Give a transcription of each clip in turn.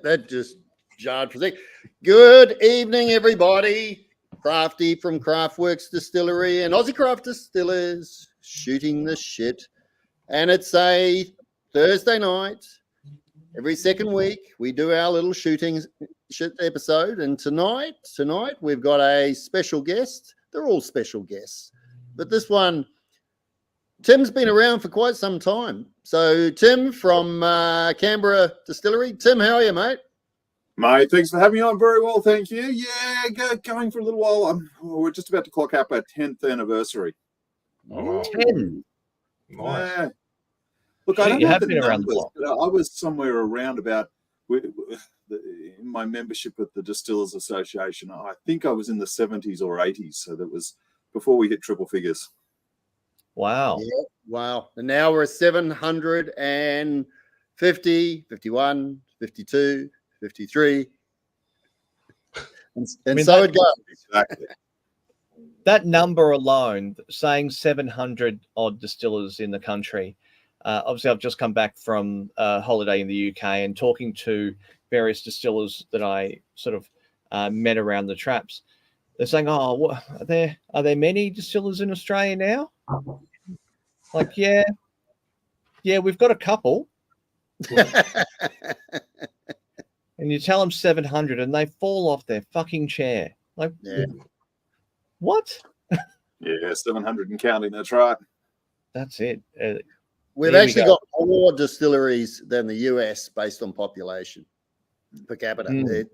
that just jarred for a sec. Good evening, everybody. Crafty from Craftworks Distillery and Aussie Craft Distillers shooting the shit. And it's a Thursday night. Every second week, we do our little shooting shit episode. And tonight, we've got a special guest. They're all special guests. But this one, Tim's been around for quite some time. So, Tim from Canberra Distillery. Tim, how are you, mate? Mate, thanks for having me on. Very well, thank you. Yeah, going for a little while. We're just about to clock up our 10th anniversary. Oh, 10. Nice. Yeah. Look, I don't you know have the been around numbers, the block. but I was somewhere around about in my membership at the Distillers Association. I think I was in the 70s or 80s, so that was before we hit triple figures. Wow. Yeah, wow. And now we're at 750, 51, 52, 53. And so it goes. Exactly. That number alone, saying 700 odd distillers in the country. Obviously, I've just come back from a holiday in the UK and talking to various distillers that I sort of met around the traps. They're saying, "Oh, what, are there many distillers in Australia now?" Like, yeah, we've got a couple. And you tell them 700 and they fall off their fucking chair. Like, Yeah. What? Yeah, 700 and counting, that's right. That's it. We've Here we actually go. got more distilleries than the US based on population per capita. Mm.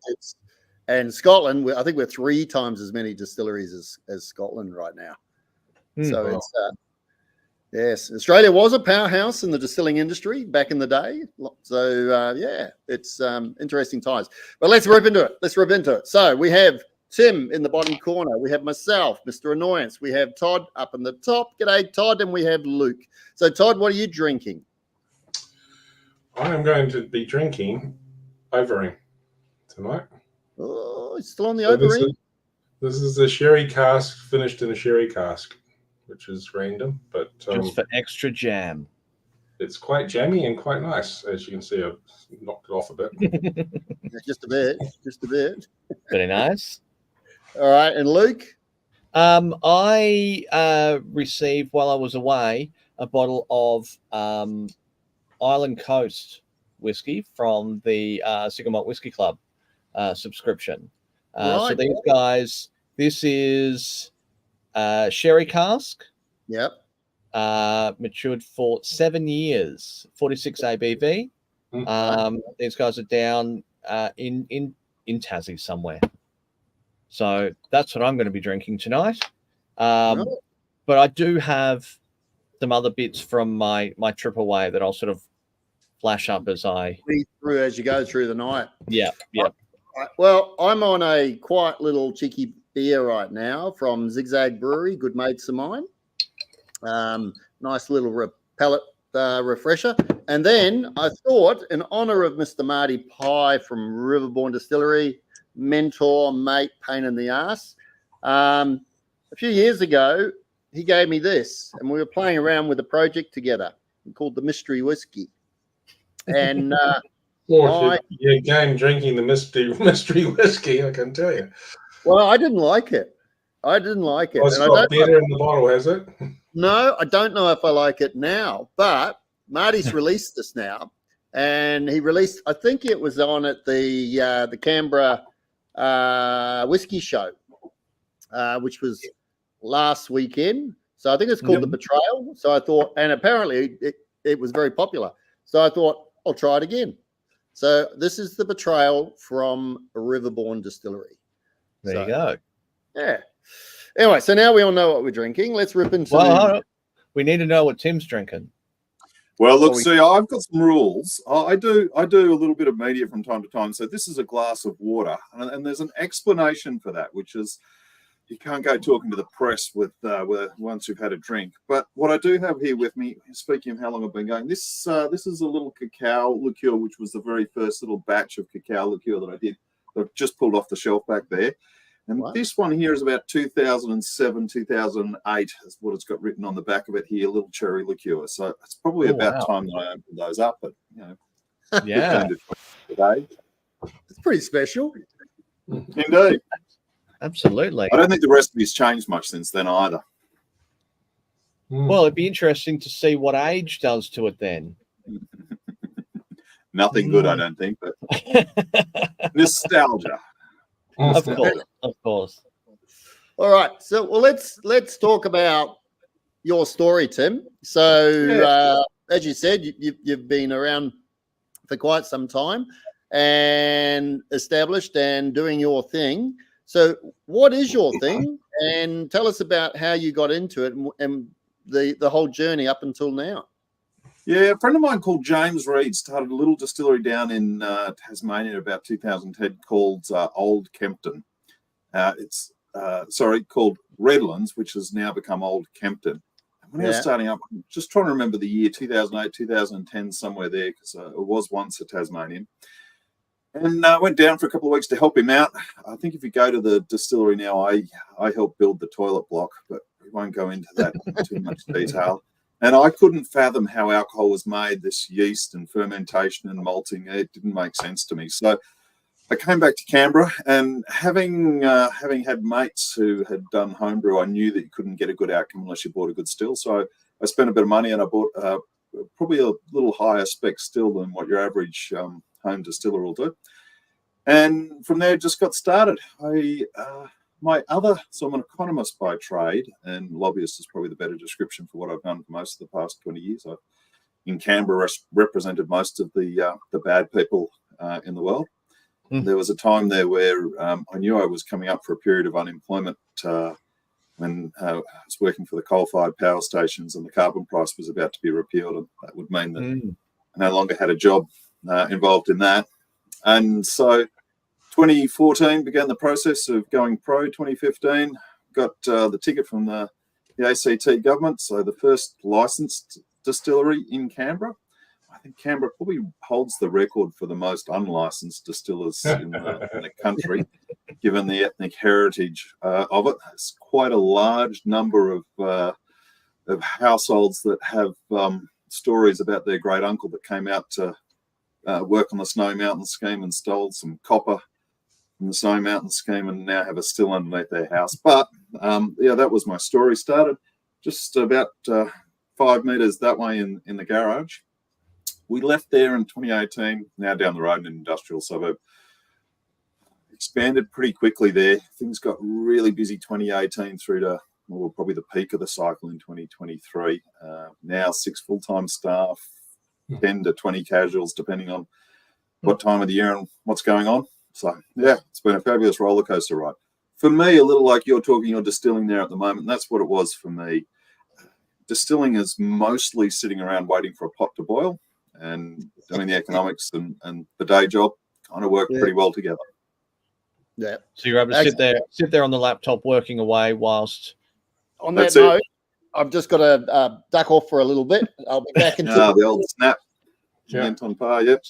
And Scotland, I think we're 3 times as many distilleries as Scotland right now. So wow. it's yes, Australia was a powerhouse in the distilling industry back in the day. So it's interesting times. But let's rip into it. So we have Tim in the bottom corner. We have myself, Mr. Annoyance. We have Todd up in the top. G'day, Todd. And we have Luke. So, Todd, what are you drinking? I am going to be drinking Overing tonight. Oh, it's still on the So Overing. This is a sherry cask finished in a sherry cask, which is random, but Just for extra jam. it's quite jammy and quite nice. As you can see, I've knocked it off a bit. Just a bit. Very nice. All right. And Luke? I received, while I was away, a bottle of Island Coast whiskey from the Single Malt Whiskey Club subscription. So these guys, this is sherry cask. Yep. Matured for 7 years, 46 ABV. These guys are down in Tassie somewhere. So that's what I'm going to be drinking tonight. But I do have some other bits from my trip away that I'll sort of flash up as you go through the night. Yeah. Well, I'm on a quiet little cheeky beer right now from Zigzag Brewery, good mates of mine. Nice little pellet refresher. And then I thought, in honor of Mr. Marty Pye from Riverbourne Distillery, mentor, mate, pain in the ass, a few years ago, he gave me this, and we were playing around with a project together called the Mystery Whiskey. And You're game drinking the mystery whiskey, I can tell you. well, I didn't like it. It's got beer in the bottle, has it? No, I don't know if I like it now, but Marty's released this now, and he released, I think it was on at the Canberra Whiskey Show, which was last weekend. So I think it's called The Betrayal. So I thought, and apparently it was very popular. So I thought, I'll try it again. So this is The Betrayal from Riverbourne Distillery. There you go. Yeah. Anyway, so now we all know what we're drinking. Let's rip into we need to know what Tim's drinking. Well, look, see, I've got some rules. I do a little bit of media from time to time. So this is a glass of water, and there's an explanation for that, which is you can't go talking to the press with once you've had a drink. But what I do have here with me, speaking of how long I've been going, this is a little cacao liqueur, which was the very first little batch of cacao liqueur that I did. I've just pulled off the shelf back there. And this one here is about 2007, 2008 is what it's got written on the back of it here, little cherry liqueur. So it's probably about time that I opened those up. But, yeah. Today. It's pretty special. Indeed. Absolutely. I don't think the recipe's changed much since then either. Well, it'd be interesting to see what age does to it then. Nothing good, I don't think, but nostalgia. Of course, of course. All right. So, well, let's talk about your story, Tim. So, as you said, you've been around for quite some time and established and doing your thing. So, what is your thing? And tell us about how you got into it and the whole journey up until now. Yeah, a friend of mine called James Reed started a little distillery down in Tasmania about 2010 called Old Kempton. It's called Redlands, which has now become Old Kempton. And when I was starting up, I'm just trying to remember the year 2008, 2010, somewhere there, because it was once a Tasmanian. And I went down for a couple of weeks to help him out. I think if you go to the distillery now, I helped build the toilet block, but we won't go into that in too much detail. And I couldn't fathom how alcohol was made, this yeast and fermentation and malting. It didn't make sense to me. So I came back to Canberra, and having had mates who had done homebrew, I knew that you couldn't get a good outcome unless you bought a good still. So I spent a bit of money and I bought probably a little higher spec still than what your average home distiller will do. And from there, just got started. So I'm an economist by trade, and lobbyist is probably the better description for what I've done for most of the past 20 years. I've in Canberra represented most of the bad people in the world. There was a time there where I knew I was coming up for a period of unemployment when I was working for the coal-fired power stations, and the carbon price was about to be repealed, and that would mean that I no longer had a job involved in that. And so 2014 began the process of going pro. 2015 got the ticket from the ACT government, so the first licensed distillery in Canberra. I think Canberra probably holds the record for the most unlicensed distillers in the country, given the ethnic heritage of it. It's quite a large number of households that have stories about their great uncle that came out to work on the Snowy Mountain scheme and stole some copper from the Snowy Mountain scheme and now have a still underneath their house. But that was my story. Started just about 5 meters that way in the garage. We left there in 2018, now down the road in an industrial suburb. Expanded pretty quickly there. Things got really busy 2018 through to probably the peak of the cycle in 2023. Now 6 full-time staff, 10 to 20 casuals, depending on what time of the year and what's going on. So, yeah, it's been a fabulous roller coaster ride. For me, a little like you're talking or distilling there at the moment, that's what it was for me. Distilling is mostly sitting around waiting for a pot to boil, and doing the economics and the day job kind of work pretty well together. Yeah. So you're able to sit there on the laptop working away whilst. On that note, I've just got to duck off for a little bit. I'll be back in. The old snap. Went on par. Yep.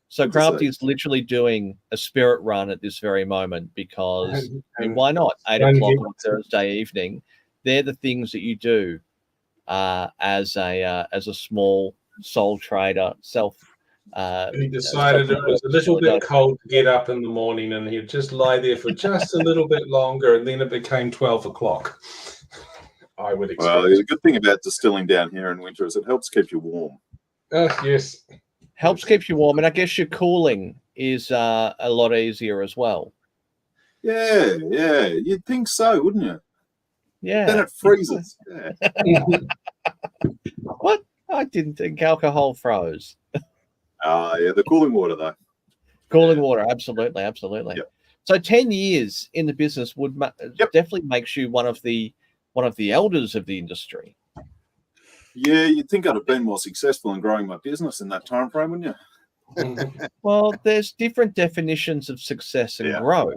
So Crafty is literally doing a spirit run at this very moment because why not? 8 o'clock on Thursday evening. They're the things that you do as a small sole trader, he decided it was a little bit cold to get up in the morning, and he'd just lie there for just a little bit longer, and then it became 12 o'clock. I would expect. Well, the good thing about distilling down here in winter is it helps keep you warm. Yes. Helps keep you warm, and I guess your cooling is a lot easier as well. Yeah, you'd think so, wouldn't you? Yeah. Then it freezes. Yeah. What? I didn't think alcohol froze. Yeah, the cooling water though. Cooling water, absolutely. Yep. So 10 years in the business would definitely makes you one of the elders of the industry. Yeah, you'd think I'd have been more successful in growing my business in that time frame, wouldn't you? Well, there's different definitions of success and growth.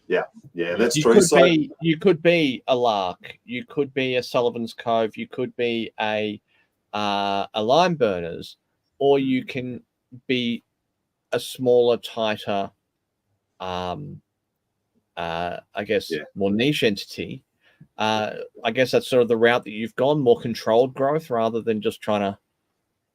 Yeah, that's true. You could be a Lark, you could be a Sullivan's Cove, you could be a Lime Burners, or you can be a smaller, tighter, I guess, more niche entity. I guess that's sort of the route that you've gone, more controlled growth rather than just trying to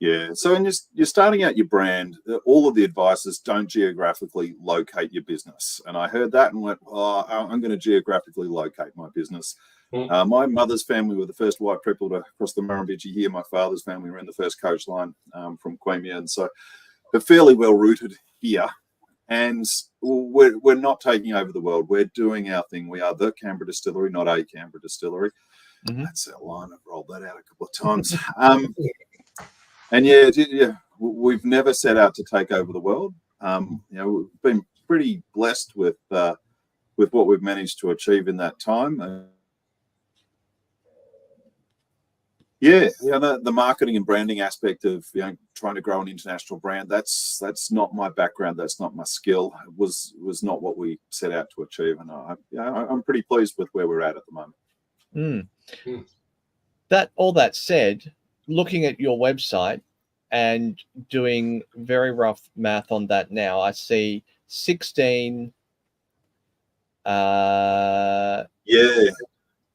Yeah. So when you're starting out your brand, all of the advice is don't geographically locate your business. And I heard that and went, oh, I'm going to geographically locate my business. My mother's family were the first white people to cross the Murrumbidgee here. My father's family were in the first coach line from Queanbeyan. And so they're fairly well rooted here. And we're not taking over the world. We're doing our thing. We are the Canberra Distillery, not a Canberra Distillery. Mm-hmm. That's our line. I've rolled that out a couple of times. And yeah, we've never set out to take over the world. We've been pretty blessed with what we've managed to achieve in that time. The marketing and branding aspect of trying to grow an international brand, that's not my background, that's not my skill. It was not what we set out to achieve, and I'm pretty pleased with where we're at the moment. All that said, looking at your website and doing very rough math on that now, I see 16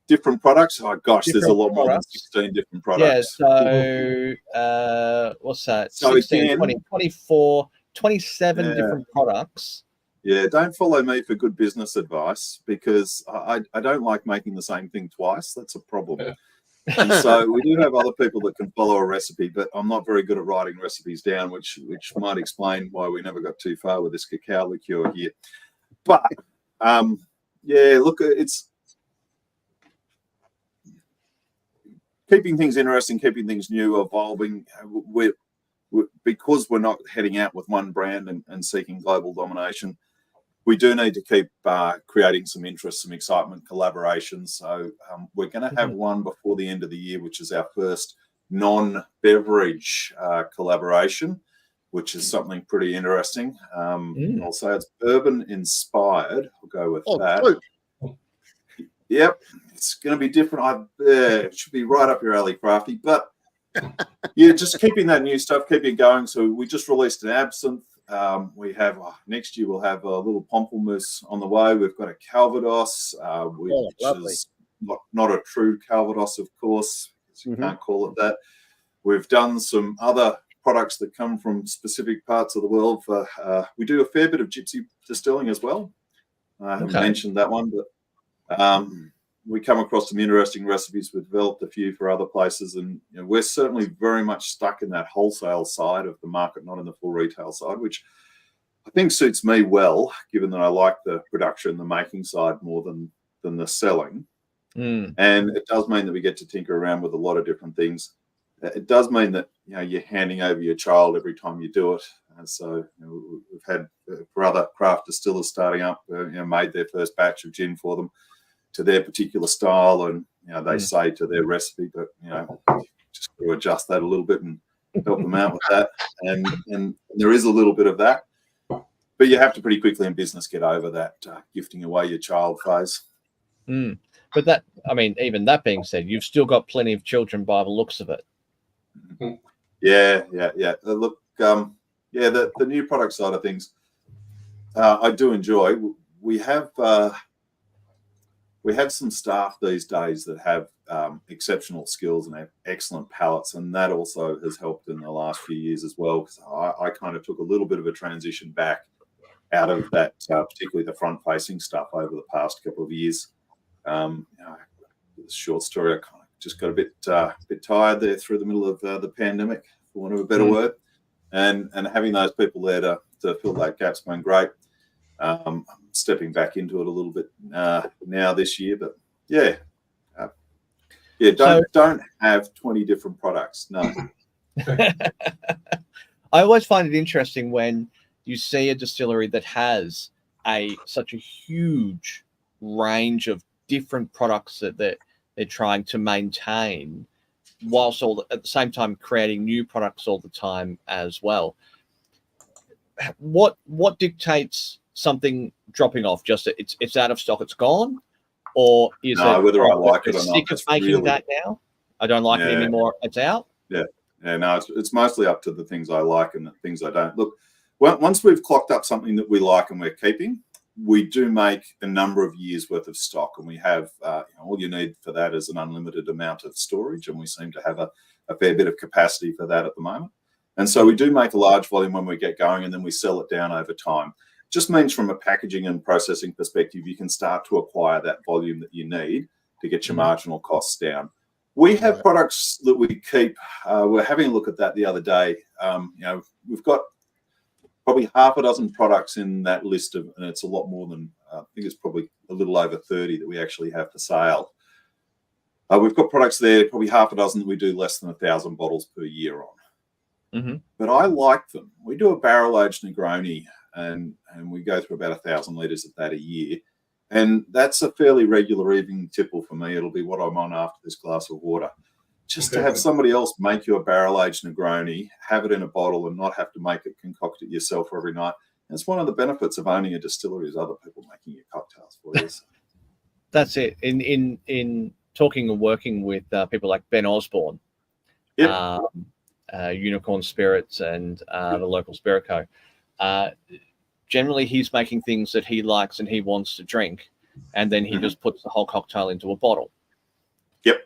different products. Oh gosh, there's a lot more than 16 different products. Yeah, so what's that? So 16, again, 20, 24, 27 different products. Yeah, don't follow me for good business advice, because I don't like making the same thing twice. That's a problem. And so we do have other people that can follow a recipe, but I'm not very good at writing recipes down, which might explain why we never got too far with this cacao liqueur here. But look, it's keeping things interesting, keeping things new, evolving. Because we're not heading out with one brand and seeking global domination, we do need to keep creating some interest, some excitement, collaborations. So we're going to have one before the end of the year, which is our first non-beverage collaboration, which is something pretty interesting. I'll say it's bourbon inspired. I'll go with that. True. Yep, it's going to be different. It should be right up your alley, Crafty. But yeah, just keeping that new stuff, keeping it going. So we just released an absinthe. We have next year we'll have a little pamplemousse on the way. We've got a Calvados, which is not a true Calvados, of course. You can't call it that. We've done some other products that come from specific parts of the world. We do a fair bit of gypsy distilling as well. I haven't mentioned that one, but we come across some interesting recipes. We've developed a few for other places, and we're certainly very much stuck in that wholesale side of the market, not in the full retail side, which I think suits me well, given that I like the production, the making side more than the selling. And it does mean that we get to tinker around with a lot of different things. It does mean that you're handing over your child every time you do it. And so we've had for other craft distillers starting up, made their first batch of gin for them to their particular style, and they say to their recipe, but just got to adjust that a little bit and help them out with that. And there is a little bit of that, but you have to pretty quickly in business get over that gifting away your child phase. But that, even that being said, you've still got plenty of children by the looks of it. Yeah. Look, the new product side of things, I do enjoy. We have some staff these days that have exceptional skills and have excellent palates, and that also has helped in the last few years as well, because I kind of took a little bit of a transition back out of that, particularly the front-facing stuff over the past couple of years. Short story, I kind of just got a bit tired there through the middle of the pandemic, for want of a better word, and having those people there to fill that gap's been great. I'm stepping back into it a little bit now this year, but don't have 20 different products. No. I always find it interesting when you see a distillery that has such a huge range of different products that they're trying to maintain, whilst at the same time creating new products all the time as well. What dictates something dropping off? Just it's out of stock, it's gone, or is it whether I like it or not? Sick of making that now. I don't like it anymore. It's out. Yeah. No, it's mostly up to the things I like and the things I don't. Look, once we've clocked up something that we like and we're keeping, we do make a number of years worth of stock, and we have all you need for that is an unlimited amount of storage, and we seem to have a fair bit of capacity for that at the moment. And so we do make a large volume when we get going, and then we sell it down over time. Just means from a packaging and processing perspective, you can start to acquire that volume that you need to get your marginal costs down. We have products that we keep. We're having a look at that the other day. We've got probably half a dozen products in that list of, and it's a lot more than, I think it's probably a little over 30 that we actually have for sale. We've got products there, probably half a dozen that we do less than 1,000 bottles per year on. But I like them. We do a barrel-aged Negroni, and we go through about 1,000 litres of that a year. And that's a fairly regular evening tipple for me. It'll be what I'm on after this glass of water. Just to have somebody else make you a barrel-aged Negroni, have it in a bottle, and not have to make it, concoct it yourself every night. That's one of the benefits of owning a distillery, is other people making your cocktails for you. That's it. In talking and working with people like Ben Osborne, Unicorn Spirits, and the local Spirit Co. Generally, he's making things that he likes and he wants to drink, and then he just puts the whole cocktail into a bottle. Yep.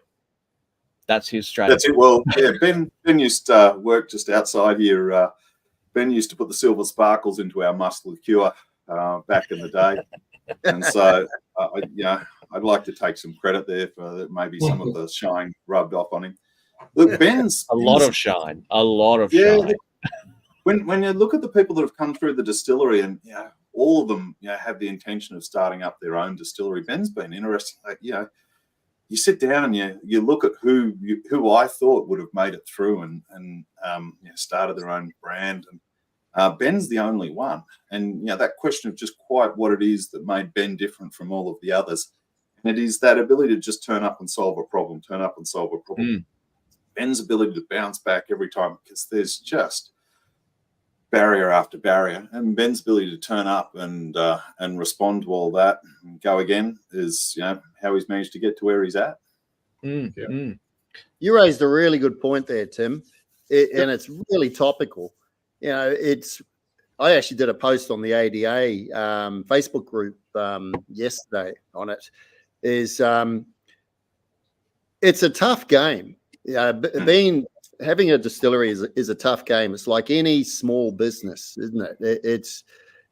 That's his strategy. That's it. Well, yeah, Ben used to work just outside here. Ben used to put the silver sparkles into our must liqueur back in the day. And so, I'd like to take some credit there for maybe some of the shine rubbed off on him. Look, Ben's a lot of shine. Shine. When you look at the people that have come through the distillery, and all of them have the intention of starting up their own distillery. Ben's been interesting. You sit down and you look at who I thought would have made it through and started their own brand. And Ben's the only one. And that question of just quite what it is that made Ben different from all of the others, and it is that ability to just turn up and solve a problem. Ben's ability to bounce back every time, because there's just barrier after barrier, and Ben's ability to turn up and respond to all that and go again is how he's managed to get to where he's at. You raised a really good point there, Tim, and it's really topical. I actually did a post on the ADA Facebook group yesterday on it. It's a tough game. Having a distillery is a tough game. It's like any small business, isn't it?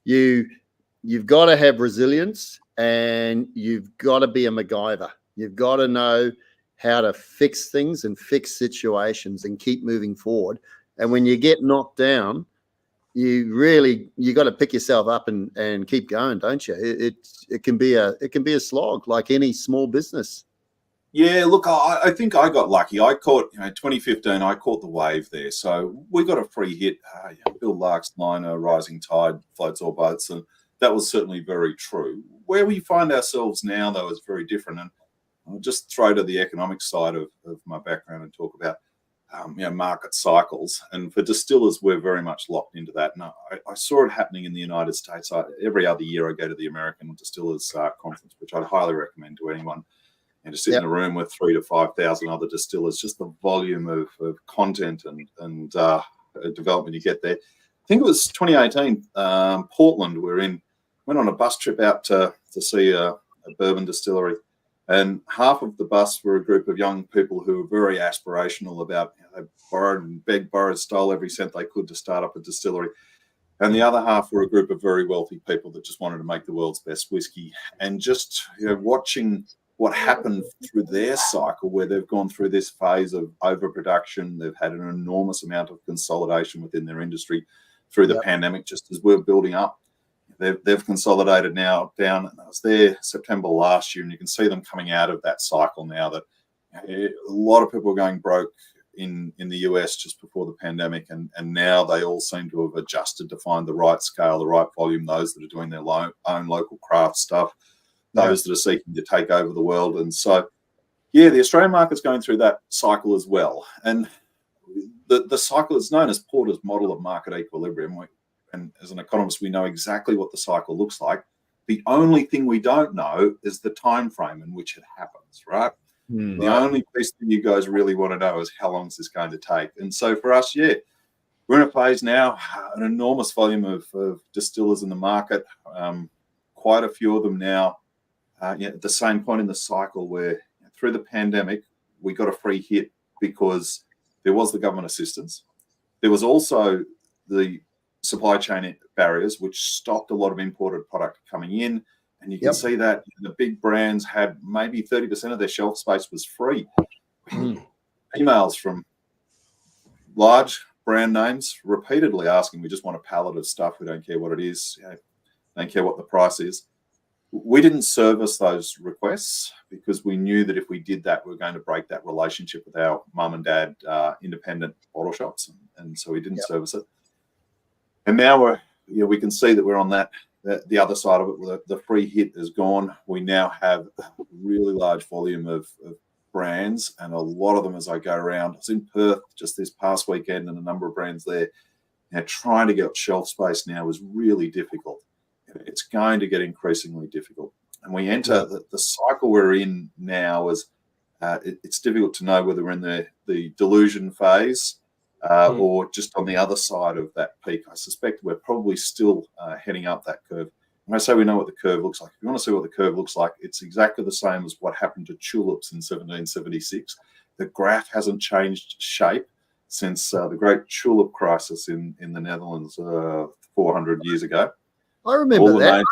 You've got to have resilience, and you've got to be a MacGyver. You've got to know how to fix things and fix situations and keep moving forward. And when you get knocked down, you got to pick yourself up and keep going, don't you? It can be a slog, like any small business. Yeah, look, I think I got lucky. I caught, 2015, I caught the wave there. So we got a free hit. Bill Lark's line, "A rising tide floats all boats." And that was certainly very true. Where we find ourselves now, though, is very different. And I'll just throw to the economic side of my background and talk about, market cycles. And for distillers, we're very much locked into that. And I saw it happening in the United States. Every other year I go to the American Distillers Conference, which I'd highly recommend to anyone. And to sit in a room with 3,000 to 5,000 other distillers, just the volume of content and development you get there. I think it was 2018, Portland. Went on a bus trip out to see a bourbon distillery, and half of the bus were a group of young people who were very aspirational about, they borrowed, stole every cent they could to start up a distillery. And the other half were a group of very wealthy people that just wanted to make the world's best whiskey. And just watching what happened through their cycle, where they've gone through this phase of overproduction. They've had an enormous amount of consolidation within their industry through the pandemic, just as we're building up. They've consolidated now down. And I was there September last year, and you can see them coming out of that cycle now, that a lot of people are going broke in the US just before the pandemic, and now they all seem to have adjusted to find the right scale, the right volume, those that are doing their own local craft stuff, those that are seeking to take over the world. And so, the Australian market's going through that cycle as well. And the cycle is known as Porter's model of market equilibrium. And as an economist, we know exactly what the cycle looks like. The only thing we don't know is the time frame in which it happens, right? The only piece that you guys really want to know is how long is this going to take. And so for us, we're in a phase now, an enormous volume of distillers in the market, quite a few of them now at the same point in the cycle where through the pandemic, we got a free hit because there was the government assistance. There was also the supply chain barriers, which stopped a lot of imported product coming in. And you can see that the big brands had maybe 30% of their shelf space was free. Emails from large brand names repeatedly asking, we just want a pallet of stuff. We don't care what it is. Don't care what the price is. We didn't service those requests because we knew that if we did that, we were going to break that relationship with our mum and dad independent bottle shops. And so we didn't service it. And now we can see that we're on the other side of it. The free hit is gone. We now have a really large volume of brands, and a lot of them, as I go around, I was in Perth just this past weekend, and a number of brands there. Now, trying to get shelf space now is really difficult. It's going to get increasingly difficult. And we enter the cycle we're in now is it's difficult to know whether we're in the delusion phase or just on the other side of that peak. I suspect we're probably still heading up that curve. When I say we know what the curve looks like, if you want to see what the curve looks like, it's exactly the same as what happened to tulips in 1776. The graph hasn't changed shape since the great tulip crisis in the Netherlands 400 years ago. I remember that.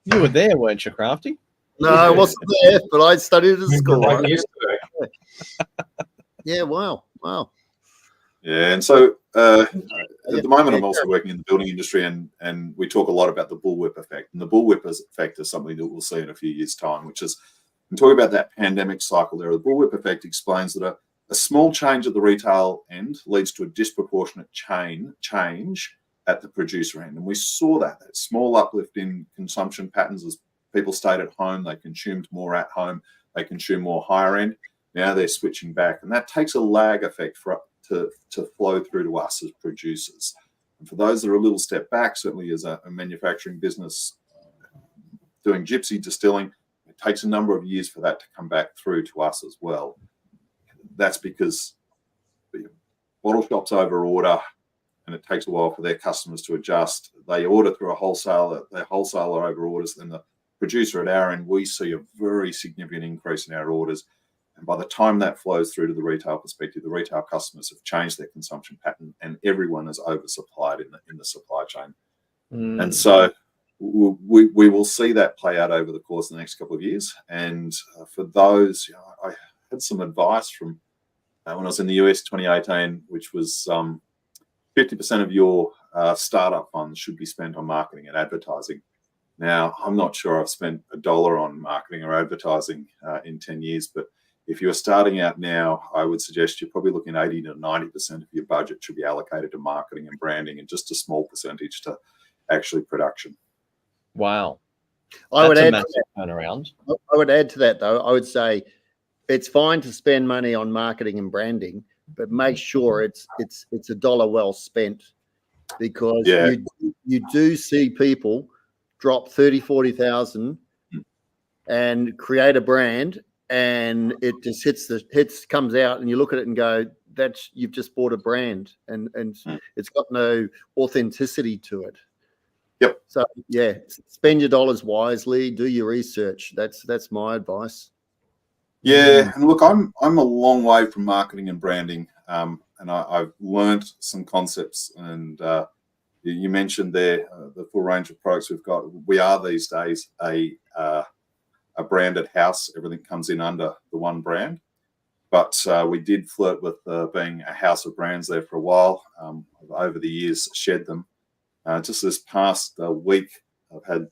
You were there, weren't you, Crafty? No, I wasn't there, but I studied at school. Like yesterday. Yeah, wow. Yeah, and so at the moment, I'm also working in the building industry, and we talk a lot about the bullwhip effect. And the bullwhip effect is something that we'll see in a few years' time, which is, I'm talking about that pandemic cycle there. The bullwhip effect explains that a small change at the retail end leads to a disproportionate change at the producer end. And we saw that small uplift in consumption patterns as people stayed at home, they consumed more at home, they consumed more higher end. Now they're switching back, and that takes a lag effect to flow through to us as producers. And for those that are a little step back, certainly as a manufacturing business doing gypsy distilling, it takes a number of years for that to come back through to us as well. That's because bottle shops over order, and it takes a while for their customers to adjust. They order through a wholesaler, their wholesaler over orders, then the producer at our end, we see a very significant increase in our orders. And by the time that flows through to the retail perspective, the retail customers have changed their consumption pattern, and everyone is oversupplied in the supply chain. And so we will see that play out over the course of the next couple of years. And for those, I had some advice from when I was in the US 2018, which was 50% of your startup funds should be spent on marketing and advertising. Now, I'm not sure I've spent $1 on marketing or advertising in 10 years, but if you're starting out now, I would suggest you're probably looking at 80 to 90% of your budget should be allocated to marketing and branding, and just a small percentage to actually production. Wow. I would add to that, though. I would say it's fine to spend money on marketing and branding, but make sure it's a dollar well spent, because you do see people drop 30, 40,000 and create a brand, and it just comes out, and you look at it and go, you've just bought a brand, and it's got no authenticity to it. Yep. So spend your dollars wisely, do your research. That's my advice. Yeah, and look, I'm a long way from marketing and branding, and I've learned some concepts. And you mentioned there the full range of products we've got. We are these days a branded house. Everything comes in under the one brand, but we did flirt with being a house of brands there for a while. Over the years, shed them. Just this past week, I've had.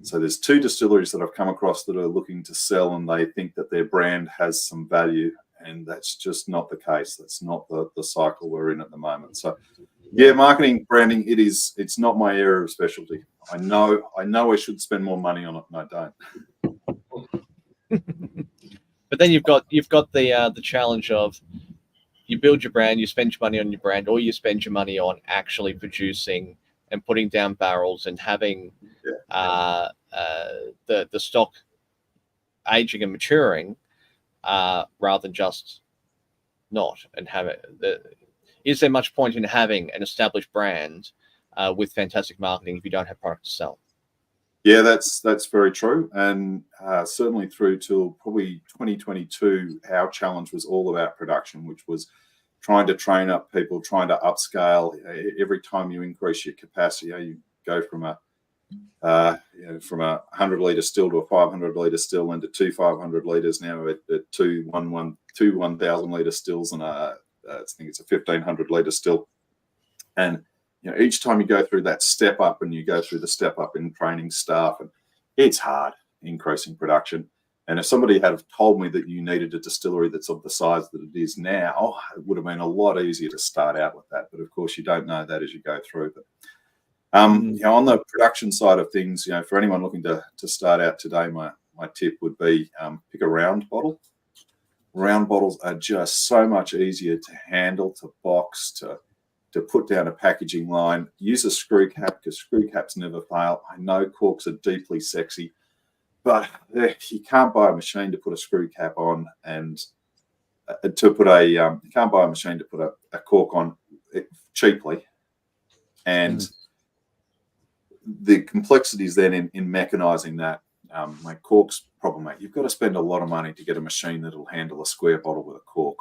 So there's 2 distilleries that I've come across that are looking to sell, and they think that their brand has some value, and that's just not the case. That's not the cycle we're in at the moment. So marketing, branding, it's not my area of specialty. I know I should spend more money on it, and I don't. But then you've got the challenge of, you build your brand, you spend your money on your brand, or you spend your money on actually producing and putting down barrels and having the stock aging and maturing, rather than just not, and have it. Is there much point in having an established brand with fantastic marketing if you don't have product to sell? Yeah, that's very true. And certainly through till probably 2022, our challenge was all about production, which was trying to train up people, trying to upscale. Every time you increase your capacity, you go from a 100-litre still to a 500-litre still, into 2 500-litres now at 2 1,000-litre stills, and I think it's a 1,500-litre still. And each time you go through that step up, and you go through the step up in training staff, and it's hard increasing production. And if somebody had told me that you needed a distillery that's of the size that it is now, it would have been a lot easier to start out with that. But of course, you don't know that as you go through. But on the production side of things, for anyone looking to start out today, my tip would be pick a round bottle. Round bottles are just so much easier to handle, to box, to put down a packaging line. Use a screw cap, because screw caps never fail. I know corks are deeply sexy, but you can't buy a machine to put a screw cap on, and you can't buy a machine to put a cork on cheaply. And the complexities then in mechanising that, my corks problem, mate. You've got to spend a lot of money to get a machine that'll handle a square bottle with a cork.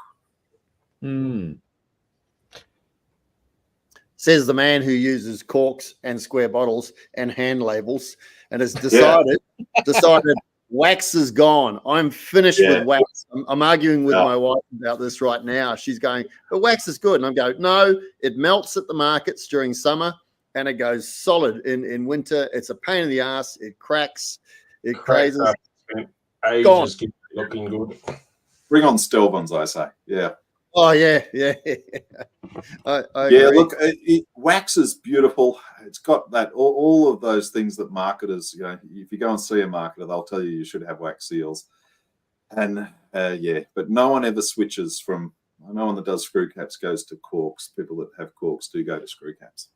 Says the man who uses corks and square bottles and hand labels, and has decided wax is gone. I'm finished with wax. I'm arguing with my wife about this right now. She's going, but wax is good. And I'm going, no, it melts at the markets during summer, and it goes solid in winter. It's a pain in the ass. It cracks. It crazes. Gone. Looking good. Bring on Stelvins, I say. Yeah. Oh, yeah. I agree. Look, wax is beautiful. It's got that all of those things that marketers, if you go and see a marketer, they'll tell you should have wax seals. And but no one ever switches from, no one that does screw caps goes to corks. People that have corks do go to screw caps.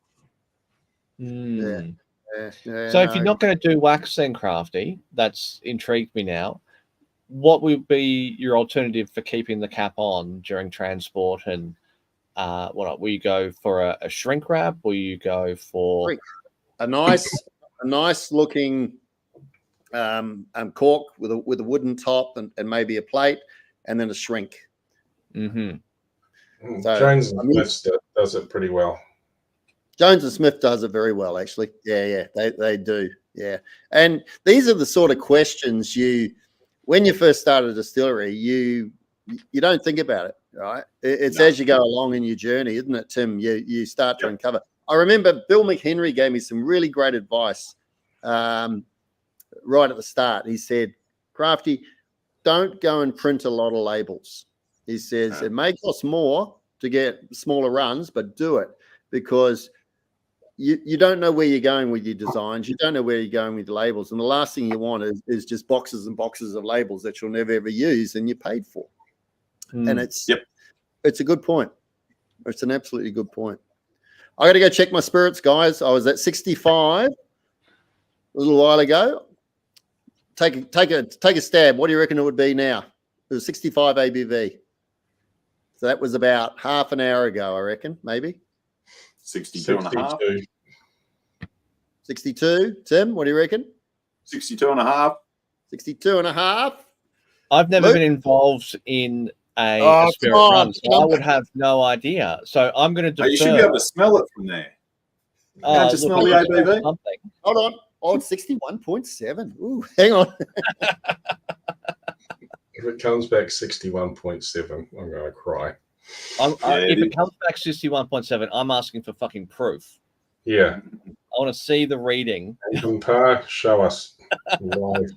So if you're not going to do wax then, Crafty, that's intrigued me now. What would be your alternative for keeping the cap on during transport? And will you go for a shrink wrap? Will you go for a nice looking cork with a wooden top and maybe a plate, and then a shrink? So, Jones and Smith does it pretty well. Jones and Smith does it very well, actually. Yeah, they do. Yeah, and these are the sort of questions when you first start a distillery, you don't think about it, right? It's as you go along in your journey, isn't it, Tim? You start to uncover. I remember Bill McHenry gave me some really great advice right at the start. He said, Crafty, don't go and print a lot of labels. He says, it may cost more to get smaller runs, but do it, because you don't know where you're going with your designs. You don't know where you're going with the labels. And the last thing you want is just boxes and boxes of labels that you'll never, ever use and you paid for. And it's a good point. It's an absolutely good point. I got to go check my spirits, guys. I was at 65 a little while ago. Take a stab. What do you reckon it would be now? It was 65 ABV. So that was about half an hour ago, I reckon, maybe. 62 and a half. 62. Tim, what do you reckon? 62 and a half. 62 and a half. I've never been involved in a spirit run, so I would have no idea. So I'm going to defer. You should be able to smell it from there. Can't you smell the ABV? Hold on. Oh, it's 61.7. Ooh, hang on. If it comes back 61.7, I'm going to cry. If it comes back 61.7, I'm asking for fucking proof. Yeah. I want to see the reading. Compare, show us live.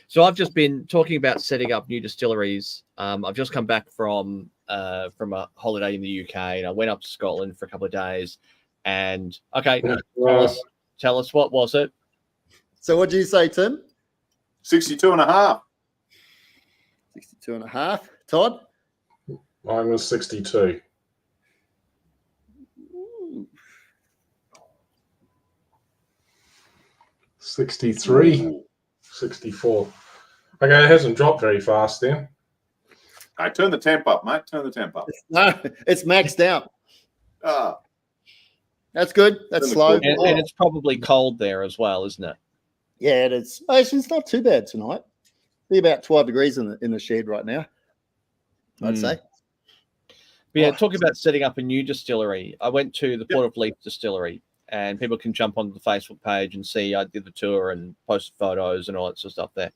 So I've just been talking about setting up new distilleries. I've just come back from a holiday in the UK, and I went up to Scotland for a couple of days. And tell us what was it? So what did you say, Tim? 62 and a half. 62 and a half. Todd? Mine was 62. Ooh. 63. 64. Okay, it hasn't dropped very fast then. I turn the temp up, mate. Turn the temp up. No, it's maxed out. That's good. That's slow. And it's probably cold there as well, isn't it? Yeah, it is. Actually, it's not too bad tonight. Be about 12 degrees in the shed right now. I'd say. But yeah, talking about setting up a new distillery, I went to the Port of Leith Distillery, and people can jump onto the Facebook page and see I did the tour and posted photos and all that sort of stuff there.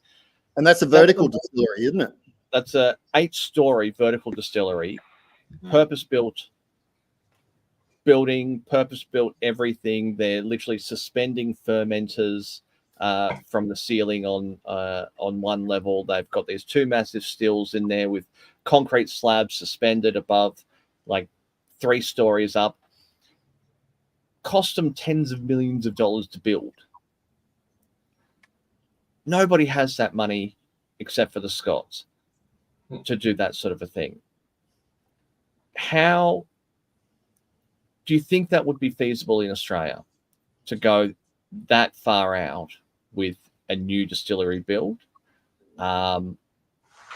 And that's a vertical distillery, isn't it? That's a 8-story vertical distillery, purpose-built building, purpose-built everything. They're literally suspending fermenters from the ceiling on one level. They've got these 2 massive stills in there with concrete slabs suspended above, like 3 stories up. Cost them tens of millions of dollars to build. Nobody has that money except for the Scots to do that sort of a thing. How do you think that would be feasible in Australia to go that far out with a new distillery build? And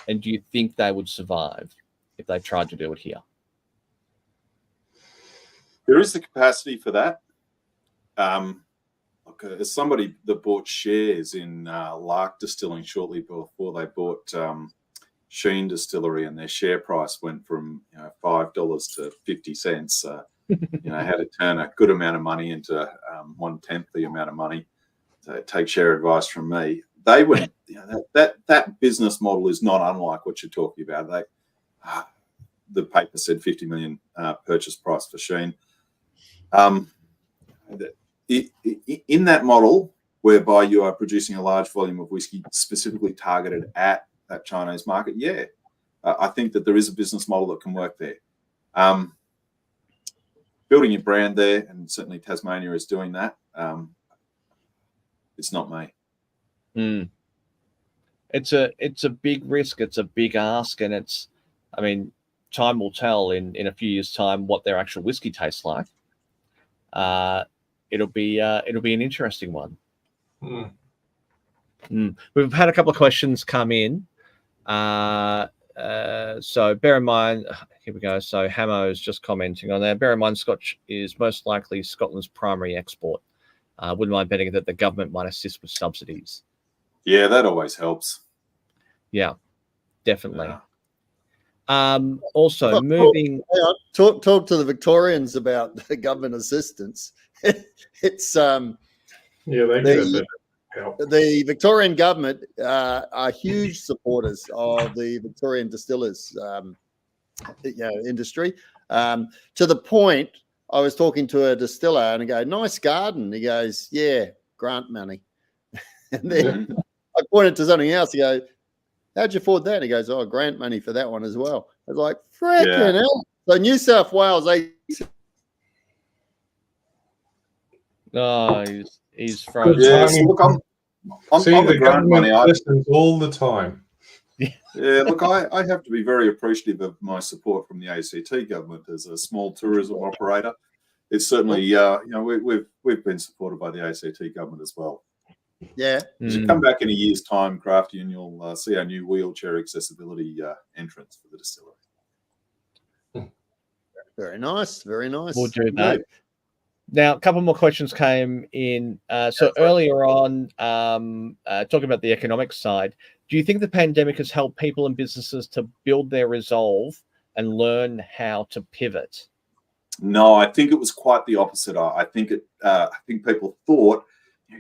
do you think they would survive if they tried to do it here? There is the capacity for that. As somebody that bought shares in Lark Distilling shortly before they bought Sheen Distillery, and their share price went from $5 to 50 cents. Had to turn a good amount of money into 1/10 the amount of money. So take share advice from me. They went. That business model is not unlike what you're talking about. The paper said 50 million purchase price for Sheen. In that model, whereby you are producing a large volume of whiskey specifically targeted at that Chinese market, I think that there is a business model that can work there. Building your brand there, and certainly Tasmania is doing that. It's not me. It's a big risk. It's a big ask, and time will tell in a few years' time what their actual whiskey tastes like. It'll be an interesting one. We've had a couple of questions come in. So bear in mind, here we go. So Hamo's just commenting on there. Bear in mind, Scotch is most likely Scotland's primary export. Wouldn't mind betting that the government might assist with subsidies. Yeah, that always helps. Yeah, definitely. Yeah. Also, moving. Talk to the Victorians about the government assistance. It's they get a bit of help. The Victorian government are huge supporters of the Victorian distillers industry, to the point I was talking to a distiller and I go, nice garden. He goes, yeah, grant money. And then I pointed to something else. He goes, how'd you afford that? He goes, oh, grant money for that one as well. I was like, freaking hell. So New South Wales, he's frozen. Yeah, look, I'm the grant money. Listens all the time. Yeah, look, I have to be very appreciative of my support from the ACT government as a small tourism operator. It's certainly, we've been supported by the ACT government as well. Yeah. As you come back in a year's time, Crafty, and you'll see our new wheelchair accessibility entrance for the distillery. Very nice. Very nice. We'll do that. Now, a couple more questions came in. So earlier on, talking about the economic side, do you think the pandemic has helped people and businesses to build their resolve and learn how to pivot? No, I think it was quite the opposite. I think people thought,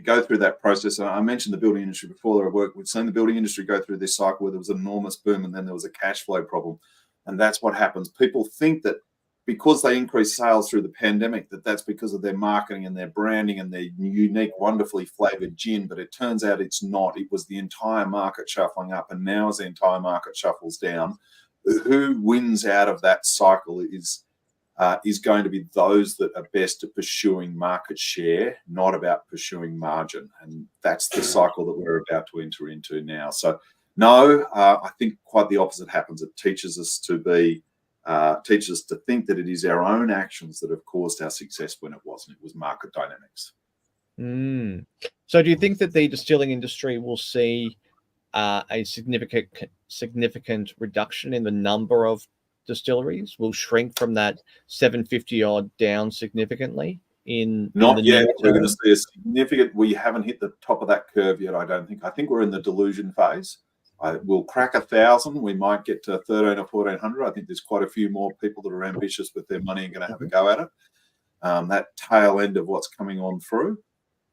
go through that process. And I mentioned the building industry before. We've seen the building industry go through this cycle where there was an enormous boom and then there was a cash flow problem. And that's what happens. People think that because they increased sales through the pandemic, that's because of their marketing and their branding and their unique, wonderfully flavored gin. But it turns out it's not. It was the entire market shuffling up. And now as the entire market shuffles down, who wins out of that cycle is going to be those that are best at pursuing market share, not about pursuing margin. And that's the cycle that we're about to enter into now. So no, I think quite the opposite happens. It teaches us to think that it is our own actions that have caused our success when it wasn't. It was market dynamics. So do you think that the distilling industry will see a significant reduction in the number of distilleries? Will shrink from that 750 odd down significantly? Not yet. We're going to see a significant. We haven't hit the top of that curve yet, I don't think. I think we're in the delusion phase. We'll crack 1,000. We might get to 1,300 or 1,400. I think there's quite a few more people that are ambitious with their money and going to have a go at it. That tail end of what's coming on through.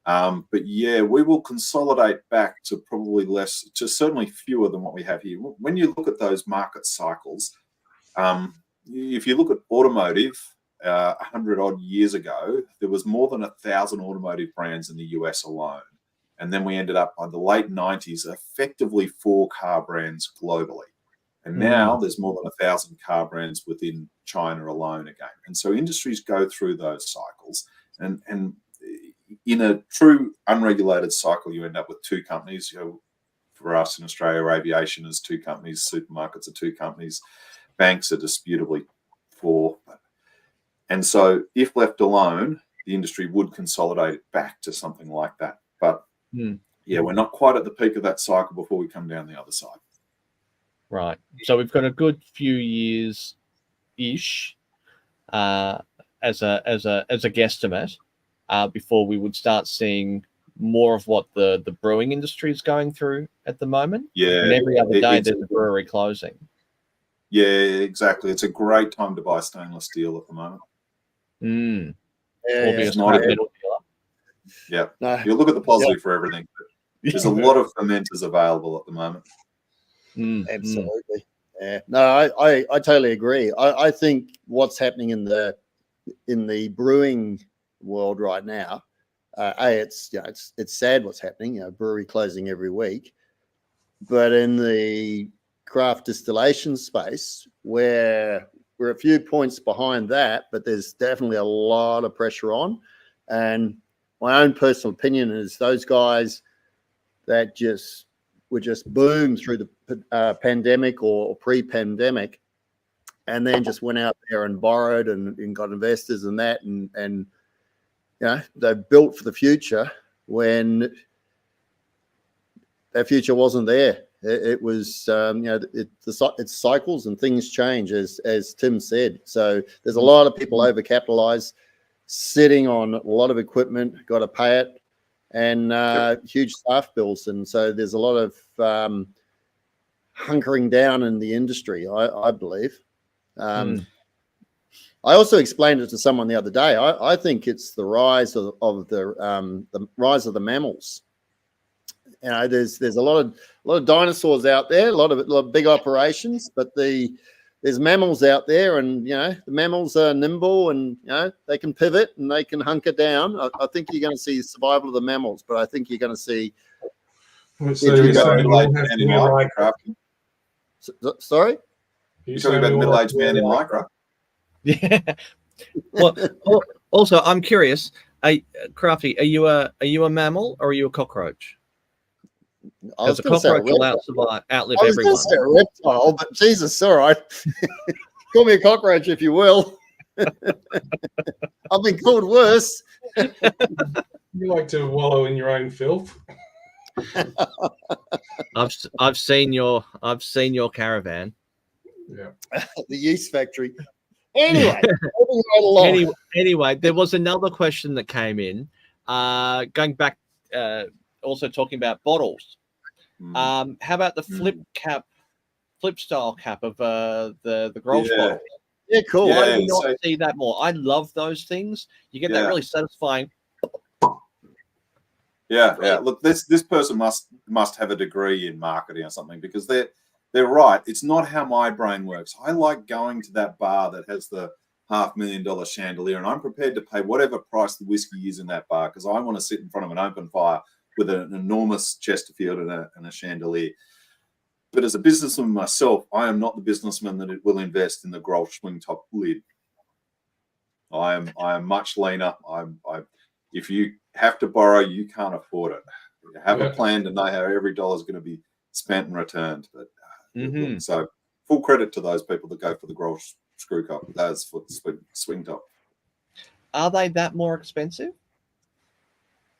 But yeah, we will consolidate back to probably less, to certainly fewer than what we have here. When you look at those market cycles, if you look at automotive, 100 odd years ago, there was more than 1,000 automotive brands in the US alone. And then we ended up by the late 90s, effectively 4 car brands globally. And now there's more than 1,000 car brands within China alone again. And so industries go through those cycles. And in a true unregulated cycle, you end up with 2 companies. For us in Australia, aviation is 2 companies, supermarkets are 2 companies, banks are disputably 4. And so if left alone, the industry would consolidate it back to something like that. But yeah, we're not quite at the peak of that cycle before we come down the other side. Right. So we've got a good few years ish as a guesstimate before we would start seeing more of what the brewing industry is going through at the moment. Yeah. And every other day there's a brewery closing. Yeah, exactly. It's a great time to buy stainless steel at the moment. It's not a metal dealer. Yeah. No. You look at the positive for everything. There's a lot of fermenters available at the moment. Absolutely. Yeah. No, I totally agree. I think what's happening in the brewing world right now, it's sad what's happening. Brewery closing every week, but in the craft distillation space, where we're a few points behind that, but there's definitely a lot of pressure on. And my own personal opinion is those guys that were just boomed through the pandemic or pre-pandemic, and then just went out there and borrowed and got investors and that, and they built for the future when that future wasn't there. It was it's cycles and things change as Tim said. So there's a lot of people overcapitalized, sitting on a lot of equipment, got to pay it, and huge staff bills. And so there's a lot of hunkering down in the industry, I believe. I also explained it to someone the other day. I think it's the rise of the rise of the mammals. There's a lot of dinosaurs out there, a lot of big operations, but there's mammals out there, and the mammals are nimble, and they can pivot and they can hunker down. I think you're going to see survival of the mammals, but I think you're going to see. So you're talking about man in lycra. Sorry, you're talking about middle-aged man in lycra. Yeah. Well, also, I'm curious, Crafty, are you a mammal or are you a cockroach? Because a cockroach will outlive everyone. I was going to say a reptile, but Jesus, all right. Call me a cockroach if you will. I've been called worse. You like to wallow in your own filth. I've seen your caravan. Yeah. The yeast factory. Anyway, anyway, there was another question that came in. Going back, also talking about bottles. How about the flip style cap of the Grolsch bottle? Yeah, cool. Why do we not see that more? I love those things. You get that really satisfying. Yeah. Look, this person must have a degree in marketing or something, because they're right. It's not how my brain works. I like going to that bar that has the $500,000 chandelier, and I'm prepared to pay whatever price the whiskey is in that bar, because I want to sit in front of an open fire with an enormous Chesterfield and a chandelier. But as a businessman myself, I am not the businessman that will invest in the Grolsch swing top lid. I am much leaner. If you have to borrow, you can't afford it. You have a plan to know how every dollar is going to be spent and returned. But so full credit to those people that go for the Grolsch screw cup. That's for the swing top. Are they that more expensive?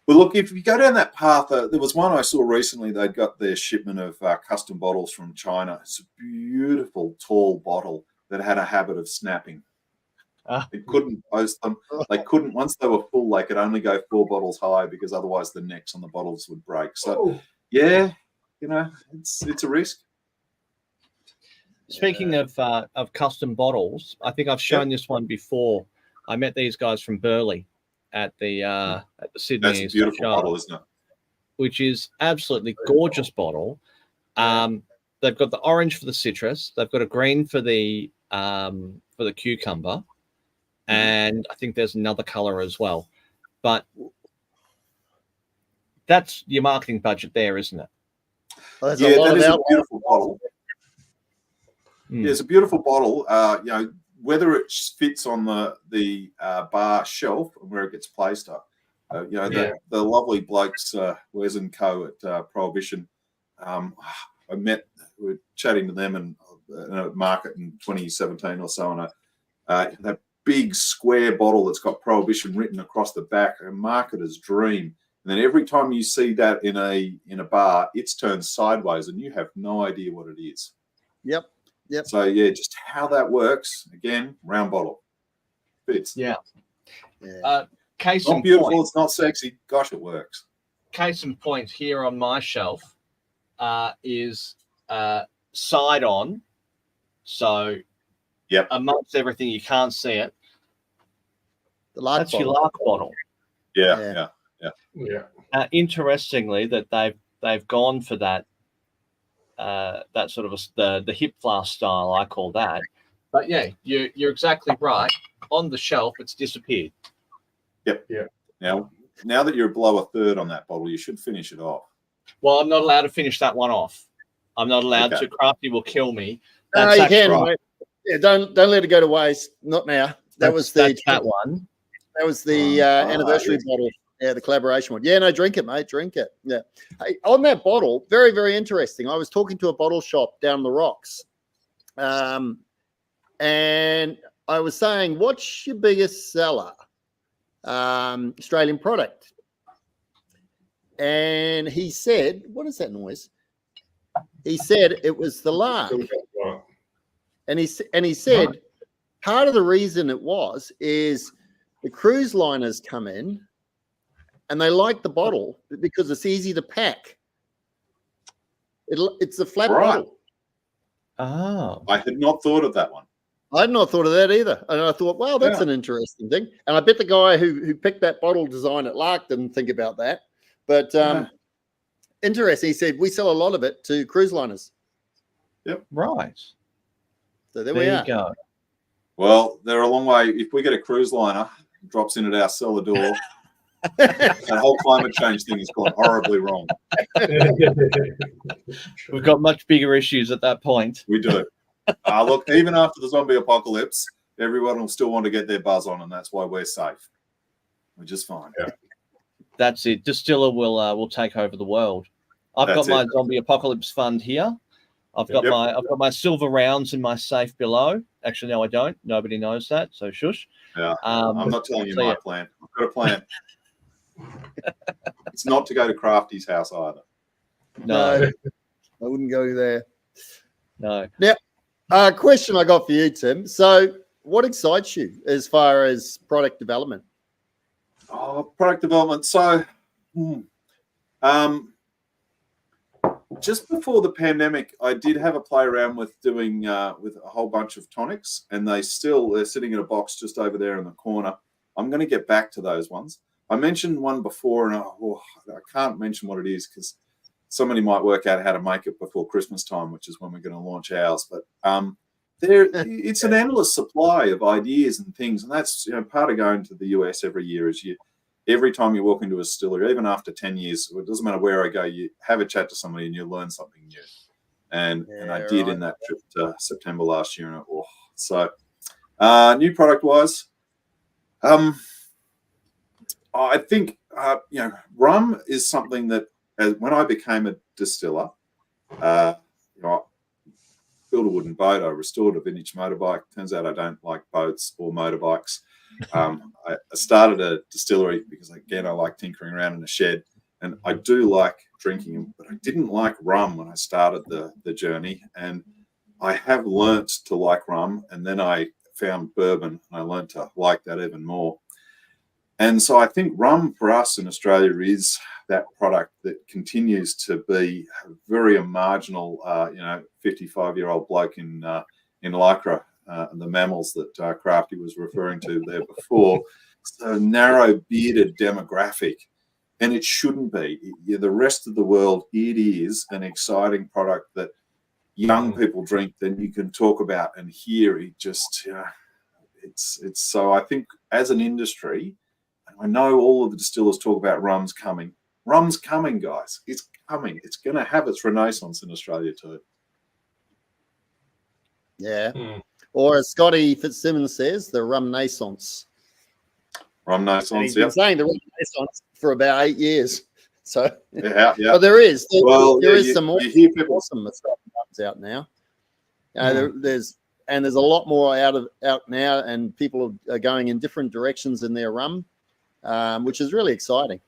Well, look, if you go down that path, there was one I saw recently. They got their shipment of custom bottles from China. It's a beautiful, tall bottle that had a habit of snapping. They couldn't post them. They couldn't, once they were full, they could only go 4 bottles high, because otherwise the necks on the bottles would break. So, yeah, it's a risk. Speaking of custom bottles, I think I've shown this one before. I met these guys from Burleigh at the Sydney. That's a beautiful bottle, isn't it? Which is absolutely gorgeous bottle. They've got the orange for the citrus. They've got a green for the cucumber, and I think there's another color as well. But that's your marketing budget there, isn't it? Well, that is a beautiful bottle. Yeah, it's a beautiful bottle. Whether it fits on the bar shelf and where it gets placed up. The lovely blokes, Wes and Co at Prohibition. We were chatting to them in a market in 2017 or so, and that big square bottle that's got Prohibition written across the back, a marketer's dream. And then every time you see that in a bar, it's turned sideways, and you have no idea what it is. Yep. So just how that works. Again, round bottle fits. Yeah. It's not beautiful. It's not sexy. Gosh, it works. Case in point here on my shelf is side on. So amongst everything, you can't see it. That's your lark bottle. Yeah. Interestingly, that they've gone for that sort of the hip flask style, I call that. But yeah, you're exactly right. On the shelf, it's disappeared. Yep. Yeah. Now that you're below a third on that bottle, you should finish it off. Well, I'm not allowed to finish that one off. I'm not allowed to. Crafty will kill me. No, you can. Right. Yeah, don't let it go to waste. Not now. That was that one. That was the anniversary bottle. Yeah, the collaboration one. Yeah, no, drink it, mate. Drink it. Yeah. Hey, on that bottle, very, very interesting. I was talking to a bottle shop down the rocks, and I was saying, what's your biggest seller Australian product? And he said, what is that noise? He said it was the lark. And he said part of the reason it is the cruise liners come in and they like the bottle because it's easy to pack. It's a flat bottle. Oh. I had not thought of that one. I had not thought of that either. And I thought, wow, that's an interesting thing. And I bet the guy who picked that bottle design at Lark didn't think about that. But interesting. He said, we sell a lot of it to cruise liners. Yep. Right. So there we are. You go. Well, they're a long way. If we get a cruise liner, drops in at our cellar door, that whole climate change thing has gone horribly wrong. We've got much bigger issues at that point. We do. Look, even after the zombie apocalypse, everyone will still want to get their buzz on, and that's why we're safe. We're just fine. Yeah. That's it. Distiller will take over the world. I've got my zombie apocalypse fund here. I've got my silver rounds in my safe below. Actually, no, I don't. Nobody knows that, so shush. Yeah, I'm not telling you my plan. I've got a plan. It's not to go to Crafty's house either. No, I wouldn't go there. No. Now, question I got for you, Tim. So, what excites you as far as product development? Product development. So, just before the pandemic, I did have a play around with doing with a whole bunch of tonics, and they're sitting in a box just over there in the corner. I'm going to get back to those ones. I mentioned one before, and I can't mention what it is because somebody might work out how to make it before Christmas time, which is when we're going to launch ours. But it's an endless supply of ideas and things, and that's part of going to the US every year. Is every time you walk into a distillery, even after 10 years, it doesn't matter where I go, you have a chat to somebody and you learn something new. And I did in that trip to September last year. And so new product wise, I think, rum is something that when I became a distiller, I built a wooden boat. I restored a vintage motorbike. Turns out I don't like boats or motorbikes. I started a distillery because, again, I like tinkering around in a shed, and I do like drinking, but I didn't like rum when I started the journey, and I have learnt to like rum, and then I found bourbon, and I learnt to like that even more. And so I think rum for us in Australia is that product that continues to be very a marginal, 55-year-old bloke in Lycra, the mammals that Crafty was referring to there before. It's a narrow bearded demographic, and it shouldn't be. The rest of the world, it is an exciting product that young people drink that you can talk about and hear. It just, it's so I think as an industry, I know all of the distillers talk about rum's coming. Rum's coming, guys. It's coming. It's going to have its renaissance in Australia too. Yeah. Or as Scotty Fitzsimmons says, the rum naissance. Rum naissance, he's been saying the rum naissance for about 8 years. So, yeah. But there is. There is some awesome rums out now. There's a lot more out now, and people are going in different directions in their rum, which is really exciting.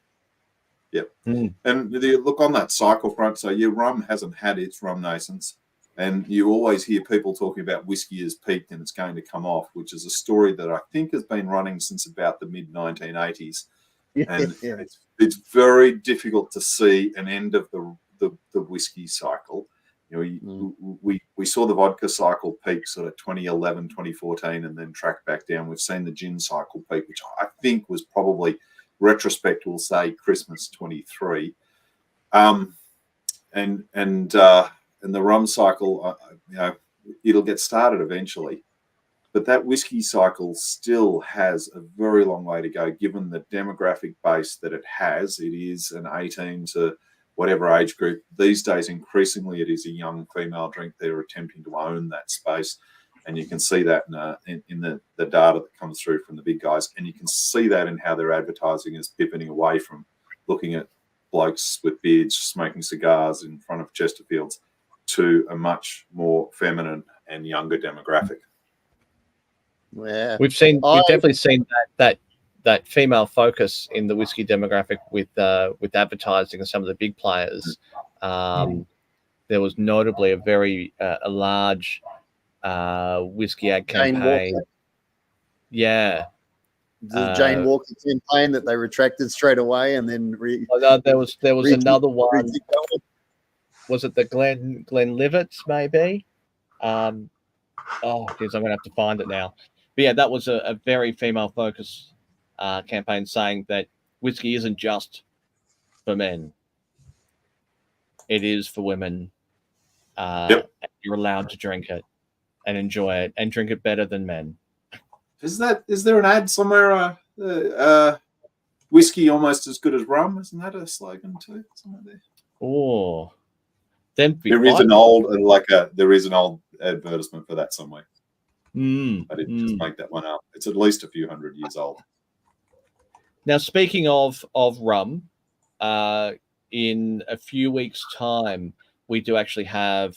Yep. And look on that cycle front. So your rum hasn't had its rum naissance, and you always hear people talking about whiskey has peaked and it's going to come off, which is a story that I think has been running since about the mid 1980s. And it's very difficult to see an end of the whiskey cycle. We saw the vodka cycle peak sort of 2011, 2014, and then track back down. We've seen the gin cycle peak, which I think was probably, retrospect will say, Christmas 23. And the rum cycle, it'll get started eventually. But that whiskey cycle still has a very long way to go, given the demographic base that it has. It is an 18 to whatever age group. These days, increasingly, it is a young female drink. They're attempting to own that space. And you can see that in the data that comes through from the big guys. And you can see that in how their advertising is pivoting away from looking at blokes with beards smoking cigars in front of Chesterfields to a much more feminine and younger demographic. Yeah, we've definitely seen that female focus in the whiskey demographic with advertising and some of the big players. There was notably a large whiskey ad campaign. The Jane Walker campaign that they retracted straight away, and then there was another one. Was it the Glenlivet maybe? I'm gonna have to find it now. But yeah, that was a very female focused campaign saying that whiskey isn't just for men; it is for women. You're allowed to drink it and enjoy it, and drink it better than men. Is there an ad somewhere? Whiskey almost as good as rum. Isn't that a slogan too? Somewhere there. Oh, there is an old advertisement for that somewhere. I didn't just make that one up. It's at least a few hundred years old. Now, speaking of rum, in a few weeks' time, we do actually have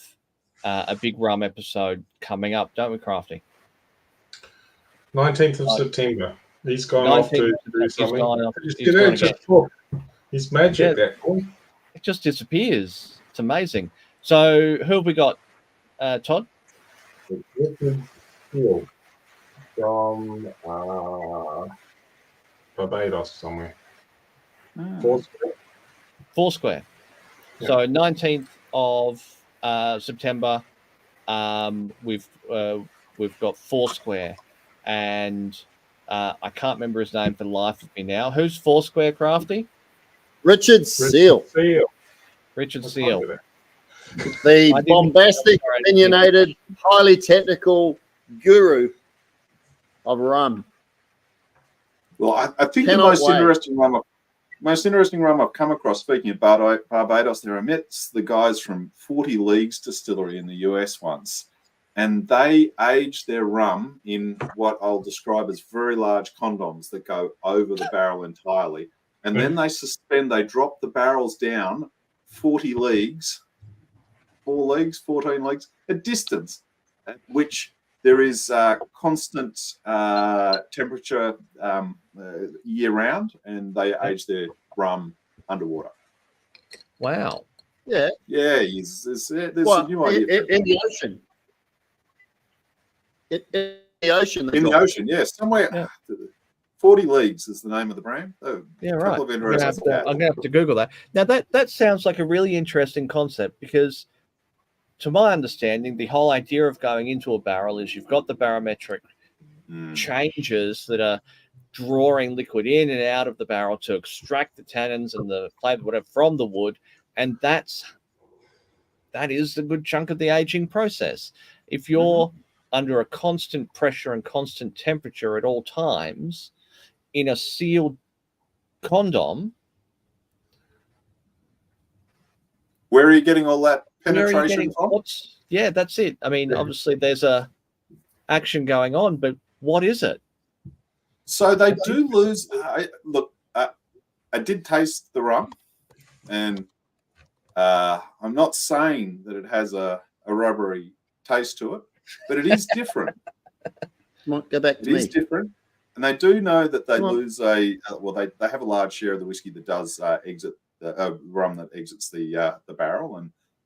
a big rum episode coming up, don't we, Crafty? 19th of September. He's gone off to do something. He's magic, that boy. It just disappears. It's amazing. So, who have we got, Todd? From Barbados somewhere. Foursquare. Yeah. So 19th of September, we've got Foursquare, and I can't remember his name for the life of me now. Who's Foursquare, Crafty? Richard Seal. Richard Seal. The bombastic, opinionated, highly technical guru of rum. Well, I think the most interesting rum I've come across, speaking of Barbados, there I met the guys from 40 Leagues Distillery in the US once, and they age their rum in what I'll describe as very large condoms that go over the barrel entirely. And then they drop the barrels down 40 leagues, 14 leagues, a distance at which there is constant temperature year round, and they age their rum underwater. Wow. Yeah. Yeah, there's a new idea. In the ocean. In the ocean, yes. Somewhere. Yeah. 40 Leagues is the name of the brand. Yeah, right. I'm going to have to Google that. Now, that sounds like a really interesting concept because, to my understanding, the whole idea of going into a barrel is you've got the barometric changes that are drawing liquid in and out of the barrel to extract the tannins and the flavor, whatever, from the wood, and that is a good chunk of the aging process. If you're under a constant pressure and constant temperature at all times in a sealed condom, where are you getting all that penetration from? Yeah, that's it. I mean, obviously there's a action going on, but what is it? So they do lose. Look, I did taste the rum, and I'm not saying that it has a rubbery taste to it, but it is different. Might go back to me. It is different, and they do know that they lose they have a large share of the whiskey that does exit the rum that exits the barrel,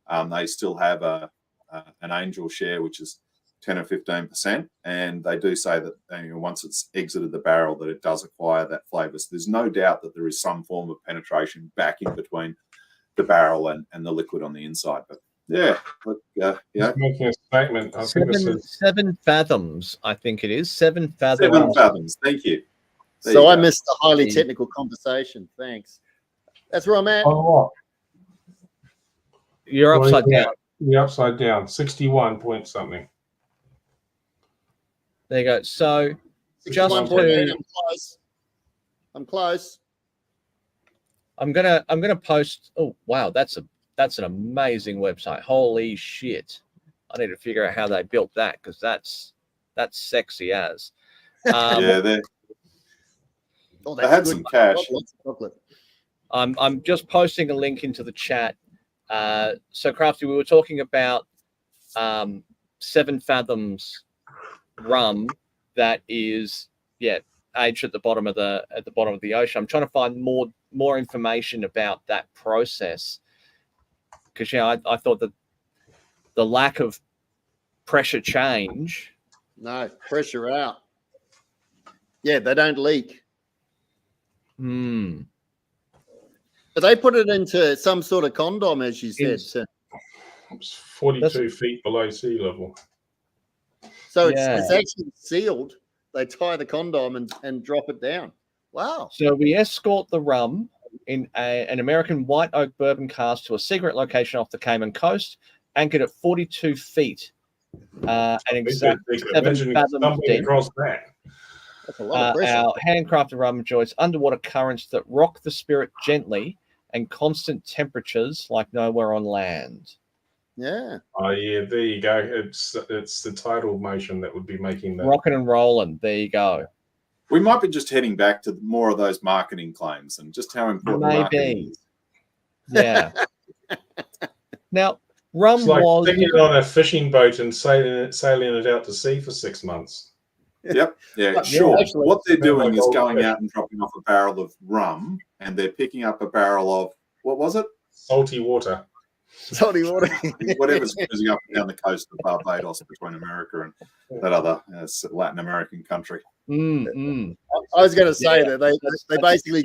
and they still have an angel share, which is 10 or 15%, and they do say that once it's exited the barrel that it does acquire that flavour. So there's no doubt that there is some form of penetration back in between the barrel and the liquid on the inside. But yeah, making a statement. I think this is 7 fathoms. I think it is 7 fathoms. 7 fathoms. Thank you. So I missed the highly technical conversation. Thanks. That's where I'm at. Oh, You're upside down. You're upside down. 61 point something. There you go. So just I'm close. I'm gonna post. Oh wow, that's an amazing website. Holy shit! I need to figure out how they built that because that's sexy as. They had some cash. I'm just posting a link into the chat. So Crafty, we were talking about 7 fathoms rum that is aged at the bottom of the ocean. I'm trying to find more information about that process because I thought that the lack of pressure change. No, pressure out. Yeah, they don't leak. But they put it into some sort of condom, as you said. It's 42 feet below sea level. So it's actually sealed. They tie the condom and drop it down. Wow. So we escort the rum in an American white oak bourbon cask to a secret location off the Cayman coast, anchored at 42 feet. And exact 7 fathoms deep. Across that. That's a lot of pressure. Our handcrafted rum enjoys underwater currents that rock the spirit gently and constant temperatures like nowhere on land. Yeah. Oh yeah, there you go. It's the tidal motion that would be making that. Rocking and rolling. There you go. We might be just heading back to more of those marketing claims and just how important marketing is. Yeah. Now, rum it's like was taking it on a fishing boat and sailing it out to sea for 6 months. Yep. Yeah, sure. Actually, what they're doing is going out and dropping off a barrel of rum, and they're picking up a barrel of, what was it? Salty water. Salty water. Whatever's cruising up and down the coast of Barbados between America and that other Latin American country. I was going to say that they basically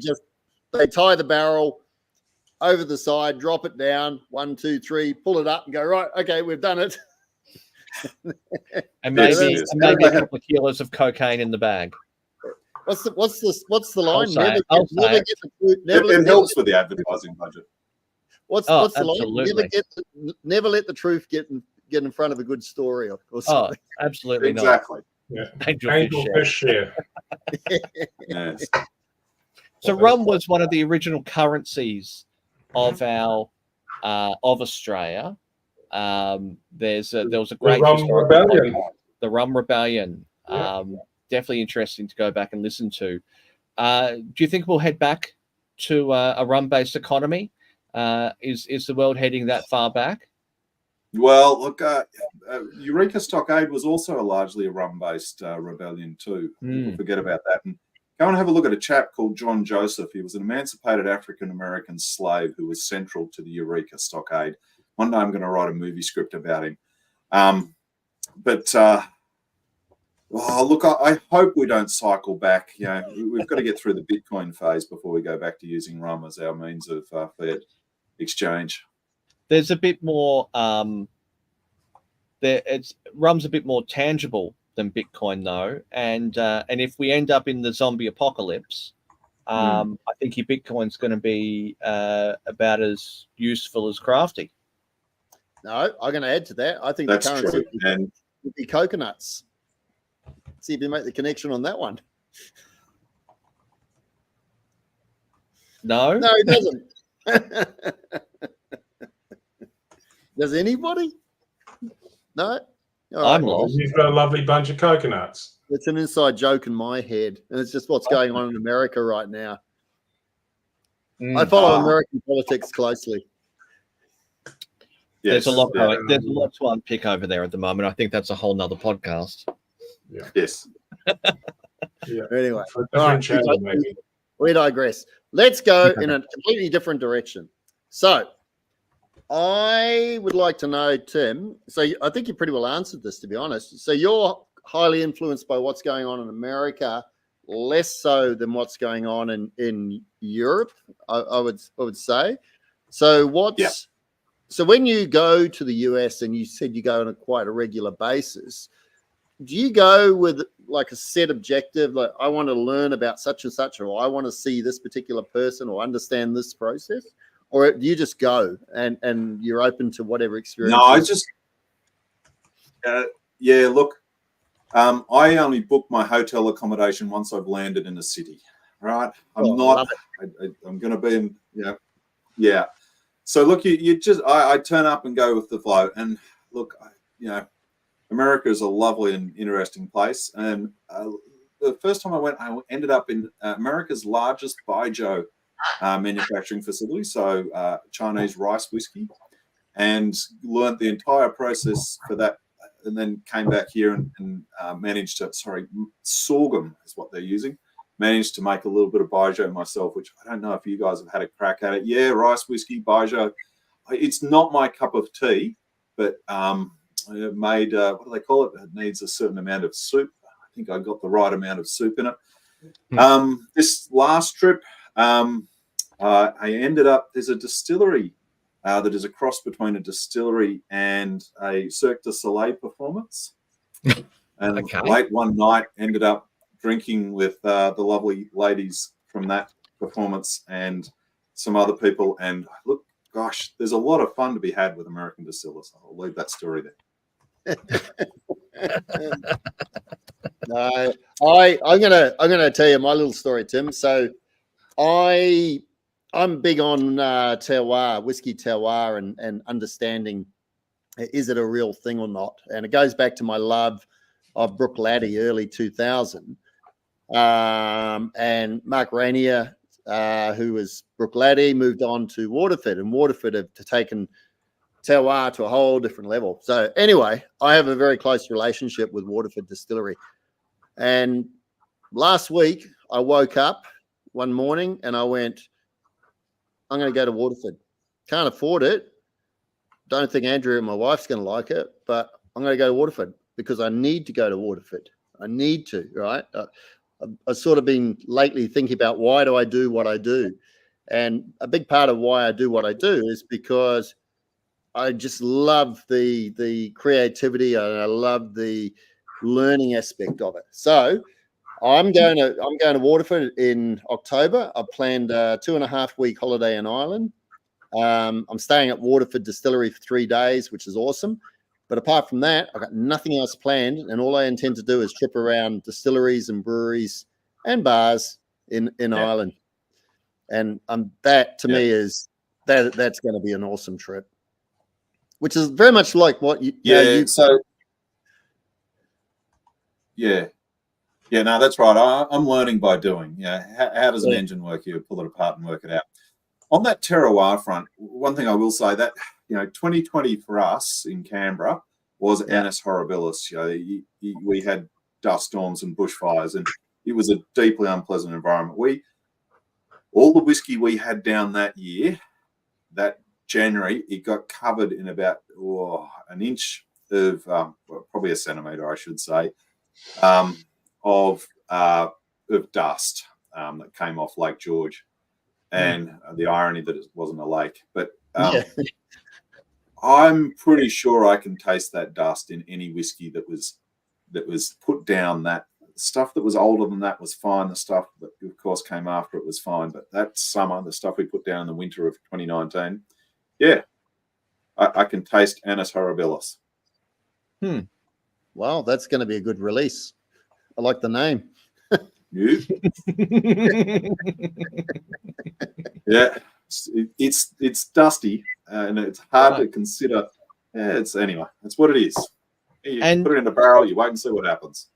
they tie the barrel over the side, drop it down, 1, 2, 3, pull it up and go, right, okay, we've done it. and maybe a couple of kilos of cocaine in the bag. What's the line? It helps with the advertising budget. What's the line? Never let the truth get in front of a good story. Or something. Oh, absolutely exactly. Not. Yeah. Angel fish share. Yes. So rum was one of the original currencies of Australia. There was a great the Rum Rebellion. Definitely interesting to go back and listen to. Do you think we'll head back to a rum-based economy? Is the world heading that far back? Well, look, Eureka Stockade was also largely a rum-based rebellion too. People forget about that. And go and have a look at a chap called John Joseph. He was an emancipated African-American slave who was central to the Eureka Stockade. One day I'm going to write a movie script about him. But Oh, look, I hope we don't cycle back. We've got to get through the Bitcoin phase before we go back to using rum as our means of fiat exchange. There's a bit more. Rum's a bit more tangible than Bitcoin, though, and if we end up in the zombie apocalypse, I think your Bitcoin's going to be about as useful as crafty. No, I'm going to add to that. I think that's the currency true. would be coconuts. See if you make the connection on that one. No, he doesn't. Does anybody? No. I'm lost. You've got a lovely bunch of coconuts. It's an inside joke in my head, and it's just what's going on in America right now. I follow American politics closely. Yes, there's a lot to unpick over there at the moment. I think that's a whole nother podcast. Yeah. Yes. Yeah. Anyway, we digress. Let's go in a completely different direction. So, I would like to know, Tim. So, I think you pretty well answered this, to be honest. So, you're highly influenced by what's going on in America, less so than what's going on in Europe. I would say. So, So when you go to the US, and you said you go on quite a regular basis, do you go with like a set objective, like I want to learn about such and such, or I want to see this particular person or understand this process? Or do you just go and you're open to whatever experience? No, I just, look, I only book my hotel accommodation once I've landed in a city, right? I'm going to be in, yeah. So look, you just, I turn up and go with the flow. And look, America is a lovely and interesting place. And the first time I went, I ended up in America's largest baijiu manufacturing facility, so Chinese rice whiskey, and learned the entire process for that. And then came back here and managed to, sorghum is what they're using. Managed to make a little bit of baijiu myself, which I don't know if you guys have had a crack at it. Yeah, rice whiskey, baijiu. It's not my cup of tea, but it made, what do they call it? It needs a certain amount of soup. I think I got the right amount of soup in it. This last trip, I ended up, there's a distillery that is a cross between a distillery and a Cirque du Soleil performance. And late one night, ended up drinking with the lovely ladies from that performance and some other people. And look, gosh, there's a lot of fun to be had with American distillers. I'll leave that story there. No, I'm gonna tell you my little story, Tim. So I'm big on terroir, whiskey terroir, and understanding, is it a real thing or not? And it goes back to my love of Brook Laddie, early 2000. And Mark Rainier, who was Brook Laddie, moved on to Waterford, and Waterford have taken terroir to a whole different level. So anyway, I have a very close relationship with Waterford Distillery. And last week, I woke up one morning and I went, I'm going to go to Waterford. Can't afford it. Don't think Andrea and my wife's going to like it, but I'm going to go to Waterford because I need to go to Waterford. I need to, right? I've sort of been lately thinking about, why do I do what I do? And a big part of why I do what I do is because I just love the creativity, and I love the learning aspect of it. So I'm going to Waterford in October. I've planned a 2.5-week holiday in Ireland. I'm staying at Waterford Distillery for 3 days, which is awesome. But apart from that, I've got nothing else planned, and all I intend to do is trip around distilleries and breweries and bars in Ireland. And that to me is that's going to be an awesome trip, which is very much like what you. Yeah. No, that's right. I'm learning by doing. How does an engine work? You pull it apart and work it out. On that terroir front, one thing I will say that 2020 for us in Canberra was annus horribilis. We had dust storms and bushfires, and it was a deeply unpleasant environment. All the whiskey we had down that year, that January, it got covered in about an inch of, probably a centimetre, I should say, of dust that came off Lake George, and the irony that it wasn't a lake. But I'm pretty sure I can taste that dust in any whiskey that was put down. That stuff that was older than that was fine. The stuff that, of course, came after it was fine. But that summer, the stuff we put down in the winter of 2019, I can taste Anis horribilis. Well, that's going to be a good release. I like the name. You? Yeah, it's dusty and it's hard to consider. Yeah, anyway, that's what it is. You put it in a barrel, you wait and see what happens.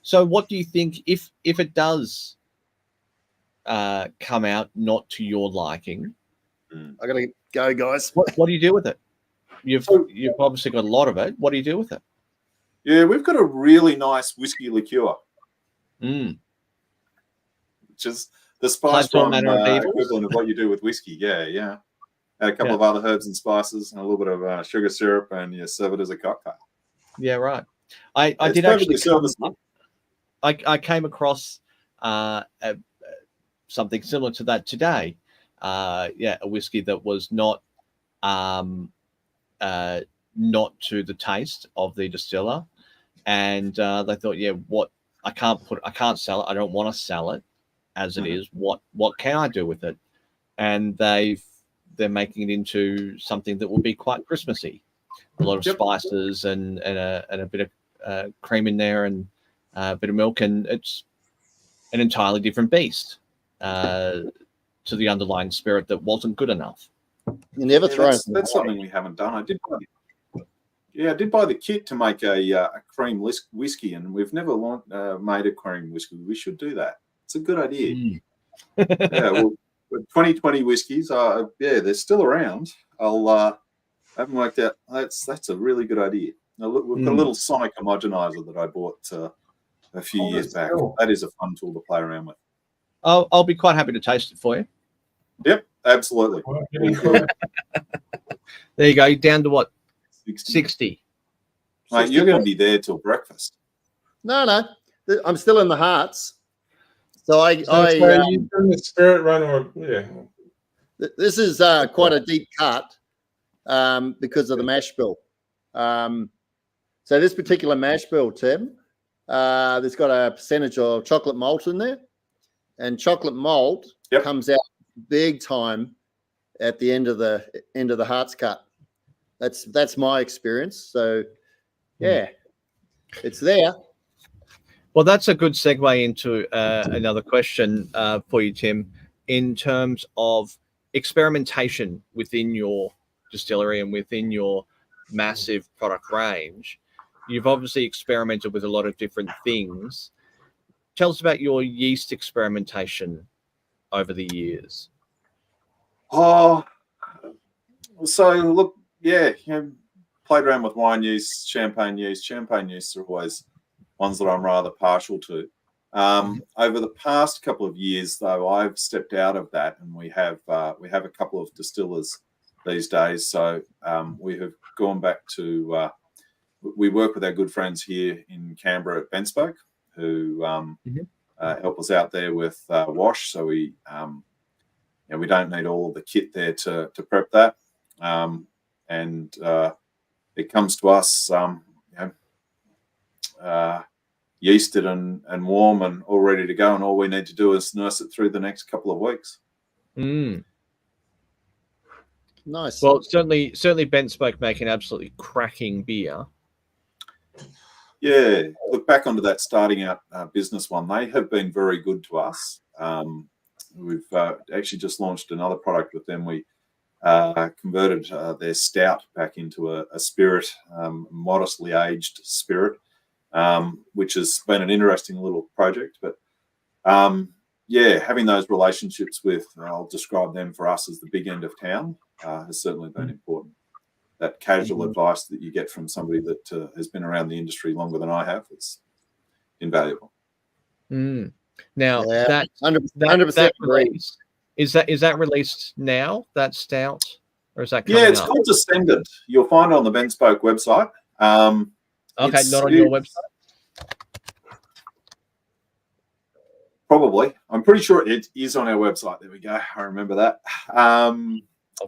So, what do you think if it does come out not to your liking? I gotta go, guys. What do you do with it? You've obviously got a lot of it. What do you do with it? Yeah, we've got a really nice whiskey liqueur, which is the spice rum equivalent of what you do with whiskey. Yeah. Add a couple of other herbs and spices and a little bit of sugar syrup, and you serve it as a cocktail. Yeah, right. I did actually. I came across something similar to that today. A whiskey that was not to the taste of the distiller, and they thought, I can't sell it. I don't want to sell it as it is. What can I do with it? And they're making it into something that will be quite Christmassy. A lot of spices and a bit of cream in there and a bit of milk, and it's an entirely different beast to the underlying spirit that wasn't good enough. You never try. That's something we haven't done. I did buy the kit to make a cream whiskey, and we've never made a cream whiskey. We should do that. It's a good idea. Well, 2020 whiskies they're still around. I haven't worked out. That's a really good idea. Now, look, we've got a little sonic homogenizer that I bought a few years back. Cool. That is a fun tool to play around with. I'll be quite happy to taste it for you. Yep, absolutely. There you go. You're down to what? 60. Mate, you're going to be there till breakfast. No. I'm still in the hearts. So you've done the spirit run, This is quite a deep cut because of the mash bill. So this particular mash bill, Tim, there's got a percentage of chocolate malt in there, and chocolate malt comes out big time at the end of the hearts cut. That's my experience. So it's there. Well, that's a good segue into another question for you, Tim, in terms of experimentation within your distillery and within your massive product range. You've obviously experimented with a lot of different things. Tell us about your yeast experimentation over the years. So look, played around with wine yeast, champagne yeast. Champagne yeasts are always ones that I'm rather partial to. Over the past couple of years, though, I've stepped out of that, and we have a couple of distillers these days. So we have gone back to we work with our good friends here in Canberra at Benspoke, who help us out there with wash. So we don't need all of the kit there to prep that, and it comes to us yeasted and warm and all ready to go, and all we need to do is nurse it through the next couple of weeks. Nice. Well, certainly Benspoke make an absolutely cracking beer. Yeah, look back onto that starting out business one. They have been very good to us. We've actually just launched another product with them. We converted their stout back into a spirit, modestly aged spirit, which has been an interesting little project. But having those relationships with, I'll describe them for us as the big end of town, has certainly been important. That casual advice that you get from somebody that has been around the industry longer than I have, it's invaluable. Now that 100% release, is that released now, that stout, or is that coming it's up? called Descendant. You'll find it on the Benspoke website. Okay, not on your website. Probably. I'm pretty sure it is on our website. There we go. I remember that.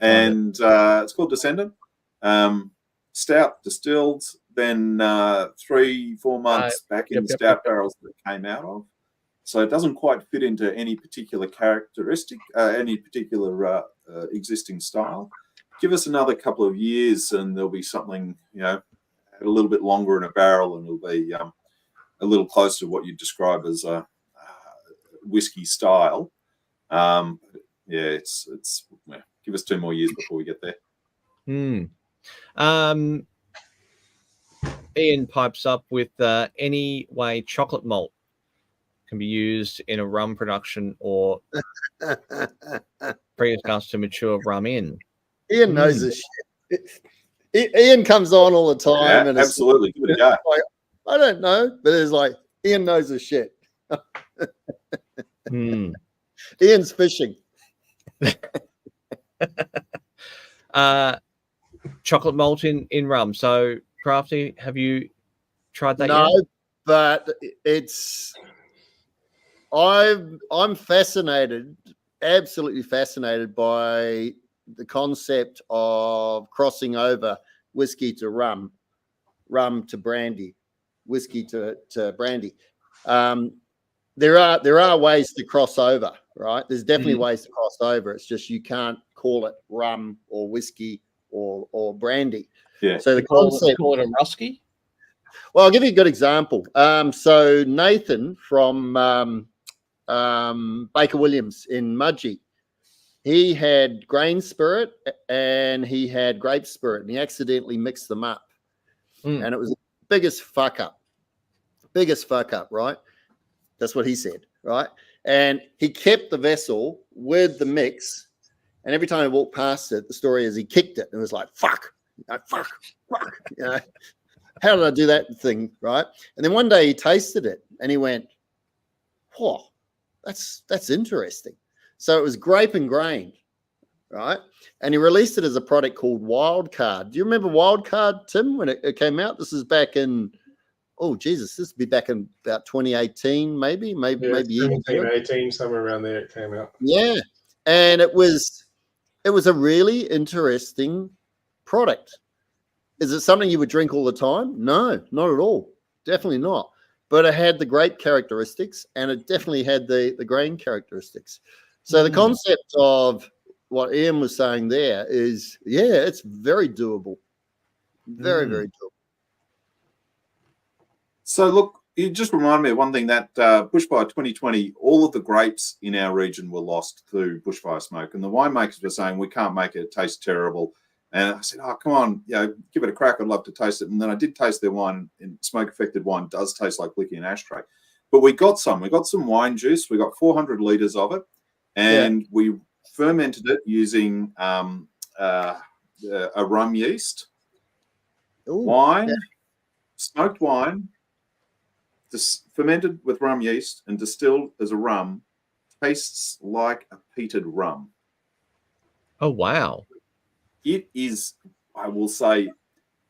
It's called Descendant. Stout distilled, then 3-4 months back in stout barrels that it came out of. So it doesn't quite fit into any particular characteristic, any particular existing style. Give us another couple of years and there'll be something, a little bit longer in a barrel, and it'll be a little closer to what you describe as a whiskey style. It's give us 2 more years before we get there. Ian pipes up with any way chocolate malt can be used in a rum production or pre-discussed to mature rum in. Ian knows this shit. Ian comes on all the time. Yeah, and absolutely. Give it a go. Like, I don't know, but it's like Ian knows his shit. Ian's fishing. Chocolate malt in rum. So, Crafty, have you tried that No, yet? but I'm fascinated, absolutely fascinated by the concept of crossing over whiskey to rum to brandy, whiskey to brandy. There are ways to cross over, right? There's definitely ways to cross over. It's just you can't call it rum or whiskey or brandy. Yeah. So the concept, call it a rusky. Well, I'll give you a good example. So Nathan from Baker Williams in Mudgee, he had grain spirit and he had grape spirit, and he accidentally mixed them up, and it was the biggest fuck up, right? That's what he said, right? And he kept the vessel with the mix, and every time I walked past it, the story is he kicked it and it was like, fuck. How did I do that thing, right? And then one day he tasted it and he went, whoa, that's interesting. So it was grape and grain, right? And he released it as a product called Wildcard. Do you remember Wildcard, Tim, when it came out? This is back in, this would be back in about 2018, maybe 18, somewhere around there it came out. Yeah. And it was a really interesting product. Is it something you would drink all the time? No, not at all. Definitely not. But it had the grape characteristics and it definitely had the grain characteristics. So the concept of what Ian was saying there is, it's very doable. Very, very doable. So look, you just reminded me of one thing, that bushfire 2020, all of the grapes in our region were lost through bushfire smoke. And the winemakers were saying, we can't make it taste terrible. And I said, oh, come on, give it a crack. I'd love to taste it. And then I did taste their wine, and smoke-affected wine does taste like liquor in an ashtray. But we got some wine juice. We got 400 litres of it. And we fermented it using a rum yeast, smoked wine, fermented with rum yeast and distilled as a rum. Tastes like a peated rum. Oh, wow. It is, I will say,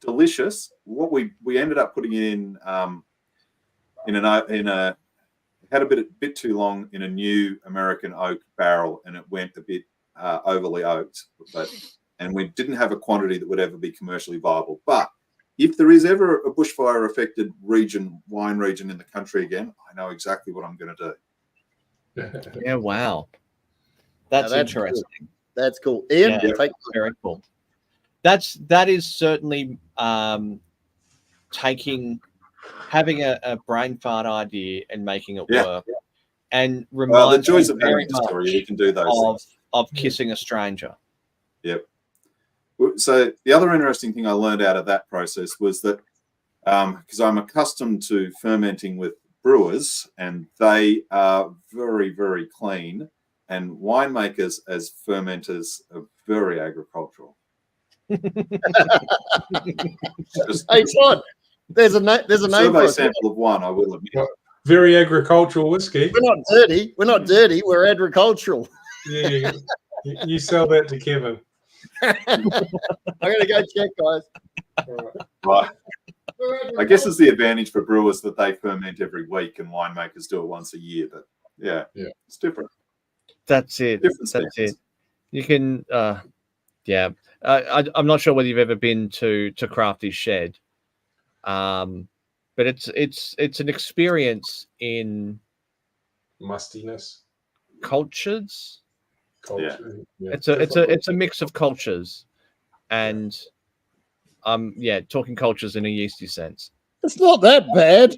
delicious. What we ended up putting it in had a bit too long in a new American oak barrel, and it went a bit overly oaked, and we didn't have a quantity that would ever be commercially viable. But if there is ever a bushfire affected wine region in the country again, I know exactly what I'm going to do. Yeah, wow. That's interesting. Cool. That's cool. Ian, very cool. That is certainly having a brain fart idea and making it work. And the joys of having a story, you can do those of kissing a stranger. Yep. So the other interesting thing I learned out of that process was that because I'm accustomed to fermenting with brewers, and they are very, very clean, and winemakers as fermenters are very agricultural. Hey, Todd, there's a name for it. Sample of one, I will admit. Very agricultural whiskey. We're not dirty. We're agricultural. Yeah, you sell that to Kevin. I'm gonna go check, guys. Right. I guess it's the advantage for brewers that they ferment every week, and winemakers do it once a year. But Yeah. It's different. That's it. Different That's standards. it. You can, yeah. I'm not sure whether you've ever been to Crafty's Shed, but it's an experience in Mustiness. cultures. Culture. Yeah. It's a mix of cultures, and talking cultures in a yeasty sense. It's not that bad.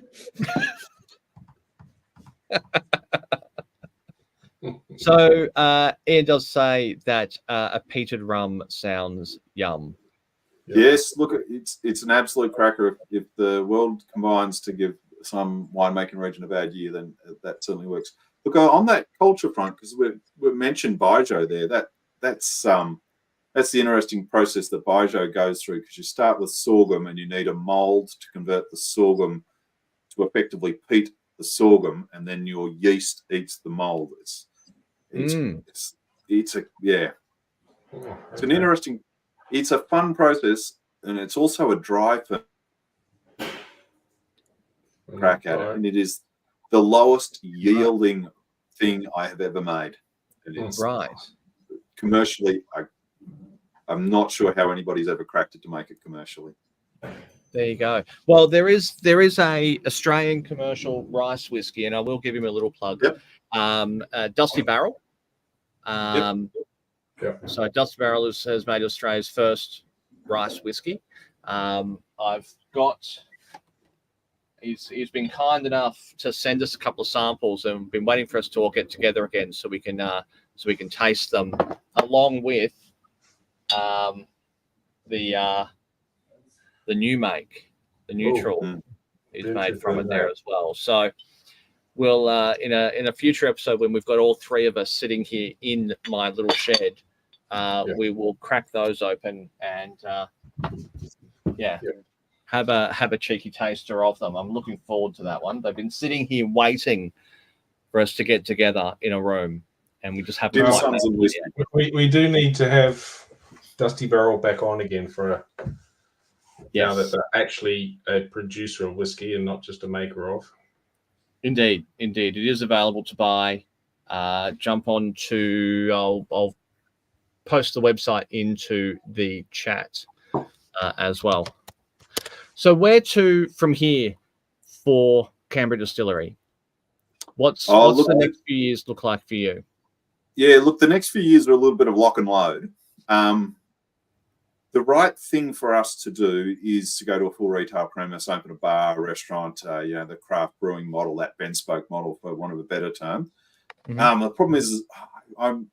So Ian does say that a peated rum sounds yum. Yes, look, it's an absolute cracker. If the world combines to give some winemaking region a bad year, then that certainly works. Look, on that culture front, because we mentioned Baijiu there, that's the interesting process that Baijiu goes through, because you start with sorghum and you need a mold to convert the sorghum to effectively peat the sorghum, and then your yeast eats the mold. It's an interesting, it's a fun process, and it's also a dry crack at it, and it is the lowest yielding thing I have ever made. Right. Commercially, I'm not sure how anybody's ever cracked it to make it commercially. There you go. Well, there is a Australian commercial rice whiskey, and I will give him a little plug. Yep. Dusty Barrel. So Dusty Barrel has made Australia's first rice whiskey. I've got. He's been kind enough to send us a couple of samples, and been waiting for us to all get together again so we can taste them along with the new make, the neutral is made from it there as well. So we'll in a future episode, when we've got all three of us sitting here in my little shed, we will crack those open and have a cheeky taster of them. I'm looking forward to that one. They've been sitting here waiting for us to get together in a room, and we just haven't. We do need to have Dusty Barrel back on again for now that they're actually a producer of whiskey and not just a maker of. Indeed. It is available to buy. Jump on to, I'll post the website into the chat as well. So where to from here for Canberra Distillery? What's the next few years look like for you? Yeah, look, the next few years are a little bit of lock and load. The right thing for us to do is to go to a full retail premise, open a bar, a restaurant, the craft brewing model, that Ben spoke model, for want of a better term. Mm-hmm. The problem is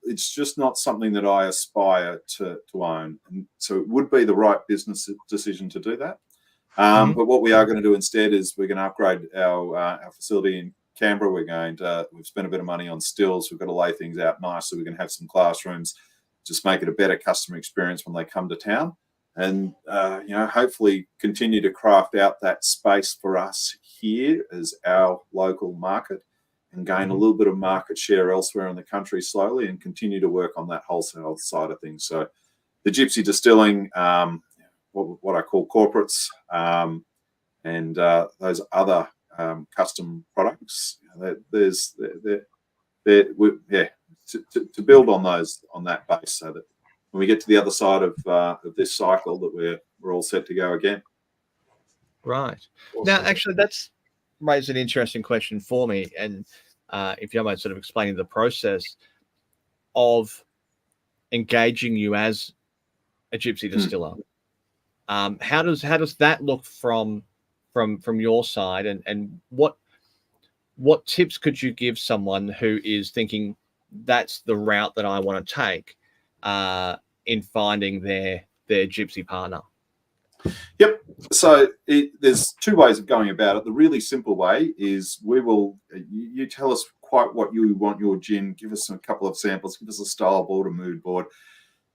it's just not something that I aspire to own. And so it would be the right business decision to do that. But what we are going to do instead is we're going to upgrade our facility in Canberra. We've spent a bit of money on stills. We've got to lay things out nice, so we can have some classrooms, just make it a better customer experience when they come to town, and hopefully continue to craft out that space for us here as our local market, and gain a little bit of market share elsewhere in the country slowly, and continue to work on that wholesale side of things. So the Gypsy Distilling, what I call corporates, and those other custom products, to build on that base, so that when we get to the other side of this cycle, that we're all set to go again. Right. Awesome. Now, actually, that's raised an interesting question for me, and if you don't mind sort of explaining the process of engaging you as a Gypsy distiller. How does that look from your side, and what tips could you give someone who is thinking that's the route that I want to take in finding their Gypsy partner? Yep. So there's two ways of going about it. The really simple way is you tell us quite what you want your gin, give us a couple of samples, give us a style board, a mood board,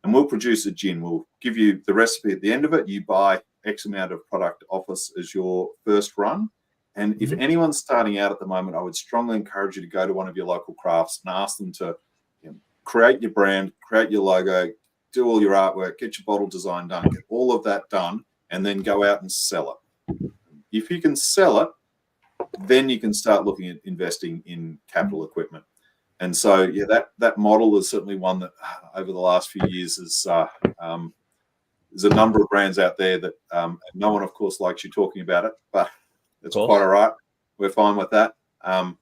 and we'll produce a gin. We'll give you the recipe at the end of it. You buy X amount of product off us as your first run. And if anyone's starting out at the moment, I would strongly encourage you to go to one of your local crafts and ask them to create your brand, create your logo, do all your artwork, get your bottle design done, get all of that done, and then go out and sell it. If you can sell it, then you can start looking at investing in capital equipment. And so, yeah, that model is certainly one that over the last few years is there's a number of brands out there that no one, of course, likes you talking about it, but it's quite all right. We're fine with that. Happy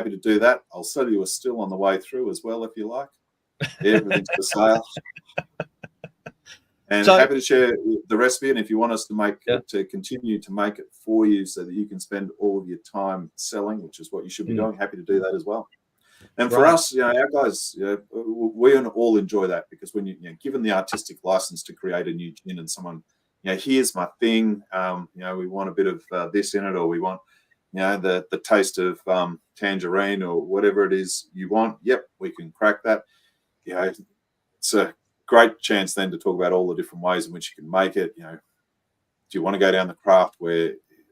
to do that. I'll sell you a still on the way through as well, if you like. Everything's for sale. And happy to share the recipe. And if you want us to continue to make it for you so that you can spend all of your time selling, which is what you should be doing, happy to do that as well. And for us, our guys, we all enjoy that, because when you given the artistic license to create a new gin and someone, here's my thing, we want a bit of this in it, or we want, the taste of tangerine or whatever it is you want. Yep, we can crack that. It's a great chance then to talk about all the different ways in which you can make it. Do you want to go down the craft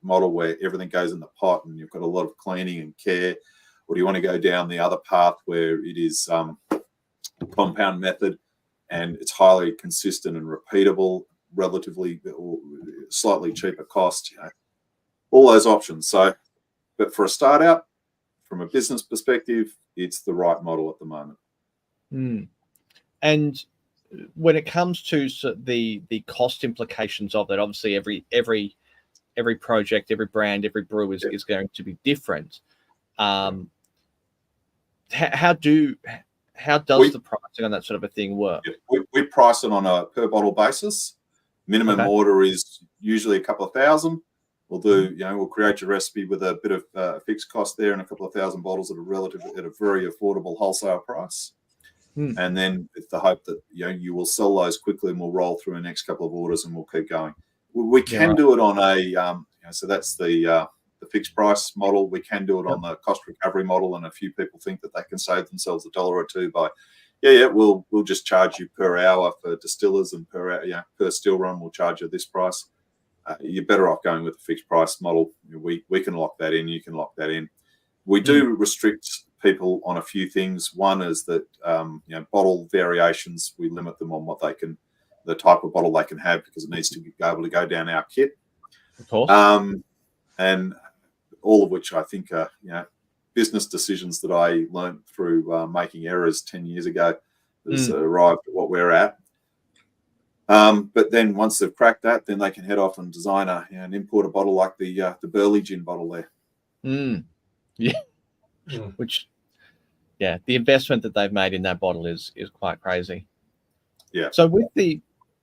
model where everything goes in the pot and you've got a lot of cleaning and care? Or do you want to go down the other path where it is compound method and it's highly consistent and repeatable, relatively or slightly cheaper cost? All those options. So, but for a start out, from a business perspective, it's the right model at the moment. And when it comes to the cost implications of that, obviously every project, every brand, every brew is going to be different. How does the pricing on that sort of a thing work? We price it on a per bottle basis. Minimum order is usually a couple of thousand. We'll do, we'll create your recipe with a bit of fixed cost there and a couple of thousand bottles at a very affordable wholesale price. And then with the hope that you will sell those quickly, and we'll roll through the next couple of orders and we'll keep going. We can do it on a so that's the fixed price model. We can do it on the cost recovery model, and a few people think that they can save themselves $1 or $2 by we'll just charge you per hour for distillers, and per still run we'll charge you this price. You're better off going with the fixed price model. We can lock that in. You can lock that in. We do restrict people on a few things. One is that bottle variations, we limit them on the type of bottle they can have, because it needs to be able to go down our kit. Of course. And all of which I think are business decisions that I learned through making errors 10 years ago has arrived at what we're at. But then once they've cracked that, then they can head off and design an import a bottle like the Burley gin bottle there. Which the investment that they've made in that bottle is quite crazy. So with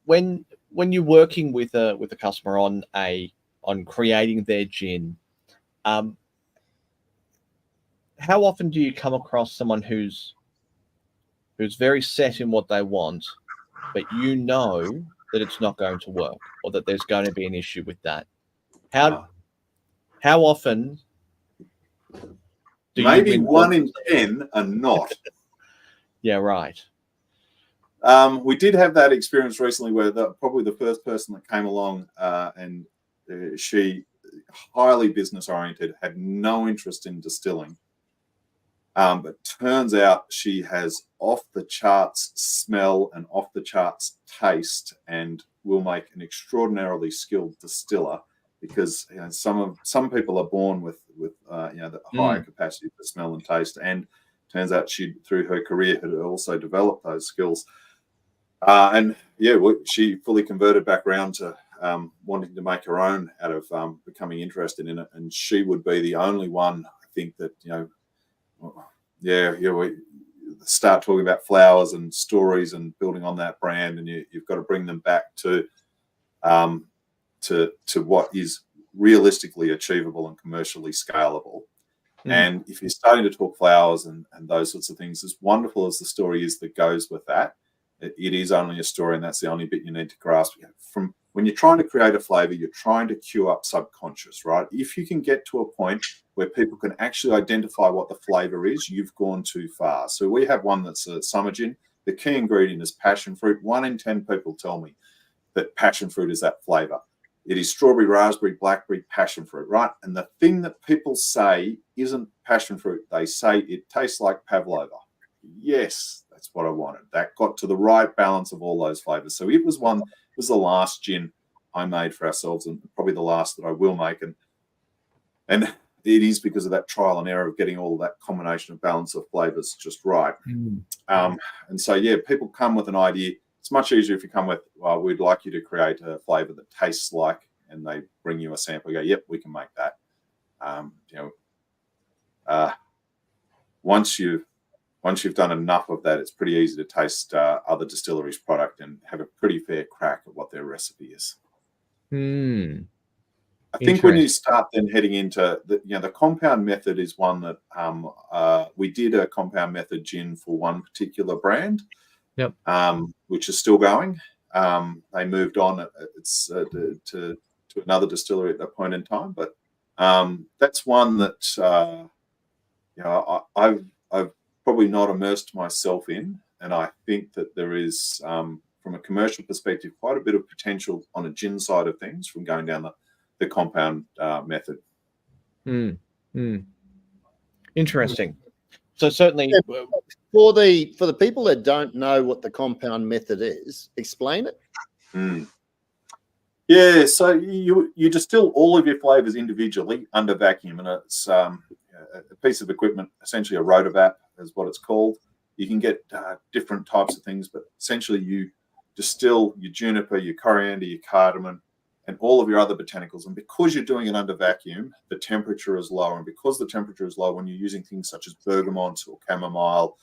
when you're working with a customer on creating their gin, how often do you come across someone who's very set in what they want, but that it's not going to work, or that there's going to be an issue with that? How often do maybe 1 in 10 are not? Right. We did have that experience recently where probably the first person that came along and she, highly business oriented, had no interest in distilling. But turns out she has off the charts smell and off the charts taste, and will make an extraordinarily skilled distiller, because some people are born with the higher capacity for smell and taste, and turns out she, through her career, had also developed those skills. She fully converted back around to wanting to make her own out of becoming interested in it, and she would be the only one, I think, that we start talking about flowers and stories and building on that brand, and you've got to bring them back to what is realistically achievable and commercially scalable. And if you're starting to talk flowers and those sorts of things, as wonderful as the story is that goes with that, it is only a story, and that's the only bit you need to grasp. From when you're trying to create a flavor, you're trying to cue up subconscious, right? If you can get to a point where people can actually identify what the flavor is, you've gone too far. So we have one that's a summer gin. The key ingredient is passion fruit. 1 in 10 people tell me that passion fruit is that flavor. It is strawberry, raspberry, blackberry, passion fruit, right? And the thing that people say isn't passion fruit. They say it tastes like pavlova. Yes, that's what I wanted. That got to the right balance of all those flavors. So it was the last gin I made for ourselves, and probably the last that I will make. And it is because of that trial and error of getting all of that combination of balance of flavors just right. And so, yeah, people come with an idea. It's much easier if you come with, well, we'd like you to create a flavor that tastes like, and they bring you a sample. You go, yep, we can make that. Once you've done enough of that, it's pretty easy to taste other distilleries' product and have a pretty fair crack at what their recipe is. I think when you start then heading into the compound method is one that we did a compound method gin for one particular brand, which is still going. They moved on to another distillery at that point in time, but that's one that I've probably not immersed myself in, and I think that there is, from a commercial perspective, quite a bit of potential on a gin side of things from going down the compound method. Interesting. So certainly, for the people that don't know what the compound method is, explain it. Yeah, so you distill all of your flavors individually under vacuum, and it's a piece of equipment, essentially a rotovap is what it's called. You can get different types of things, but essentially you distill your juniper, your coriander, your cardamom, and all of your other botanicals. And because you're doing it under vacuum, the temperature is lower. And because the temperature is low, when you're using things such as bergamot or chamomile,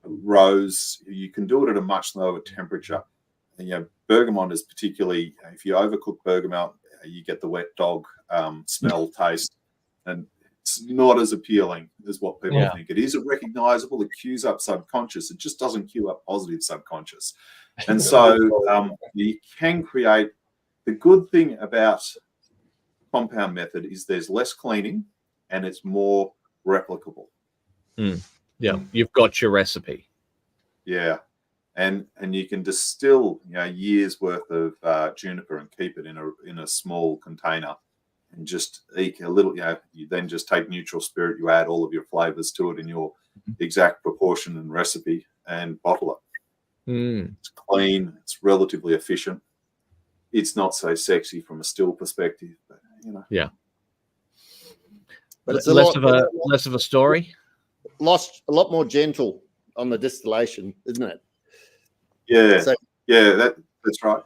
rose, you can do it at a much lower temperature. And, bergamot is particularly, if you overcook bergamot, you get the wet dog smell, taste, and it's not as appealing as what people think. It is recognizable. It cues up subconscious. It just doesn't cue up positive subconscious. And so you can create, the good thing about compound method is there's less cleaning and it's more replicable. You've got your recipe. And you can distill years worth of juniper and keep it in a small container and just eke a little. You then just take neutral spirit, you add all of your flavors to it in your exact proportion and recipe, and bottle it. It's clean. It's relatively efficient. It's not so sexy from a still perspective, but but it's less of a story. A lot more gentle on the distillation, isn't it? That's right.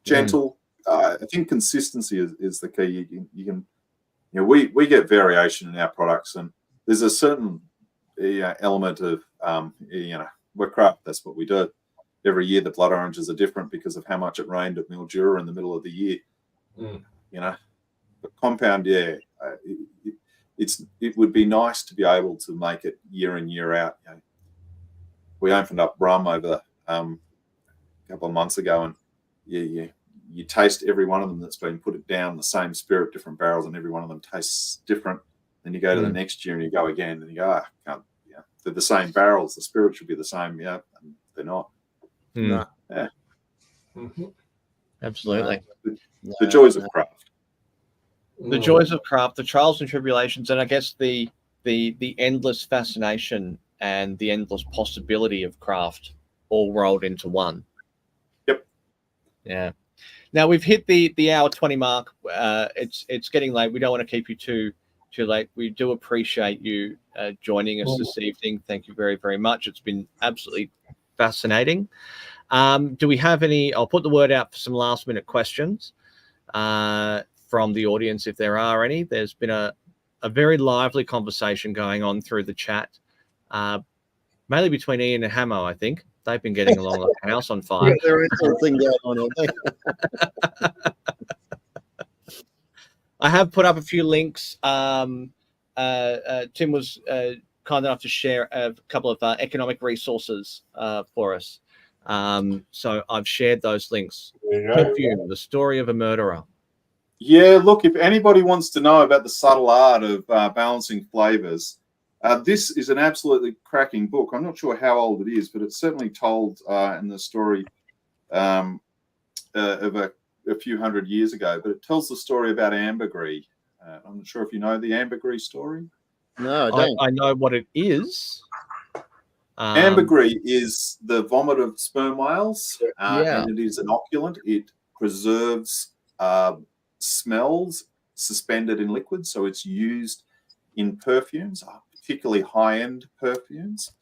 Gentle. I think consistency is the key. You can we get variation in our products, and there's a certain element of we're craft. That's what we do. Every year the blood oranges are different because of how much it rained at Mildura in the middle of the year. But compound, it would be nice to be able to make it year in, year out. We opened up rum over a couple of months ago, and you taste every one of them that's been put down the same spirit, different barrels, and every one of them tastes different. Then you go to the next year and you go again, and you go, they're the same barrels. The spirit should be the same. And they're not. No. Absolutely. The joys of craft. The joys of craft, the trials and tribulations, and I guess the endless fascination and the endless possibility of craft all rolled into one. Yep. Yeah. Now we've hit the hour 20 mark. It's getting late. We don't want to keep you too late. We do appreciate you joining us this evening. Thank you very, very much. It's been absolutely fascinating. Do we have any? I'll put the word out for some last minute questions from the audience if there are any. There's been a very lively conversation going on through the chat, mainly between Ian and Hamo, I think. They've been getting along like a house on fire. There is something going on, I think. I have put up a few links. Tim was kind enough to share a couple of economic resources for us. So I've shared those links. Perfume, the story of a murderer. Yeah, look, if anybody wants to know about the subtle art of balancing flavors, this is an absolutely cracking book. I'm not sure how old it is, but it's certainly told in the story of a few hundred years ago. But it tells the story about ambergris. I'm not sure if you know the ambergris story. No, I don't. I know what it is. Ambergris is the vomit of sperm whales, Yeah. and it is an occlulant. It preserves smells suspended in liquid, so it's used in perfumes, particularly high-end perfumes.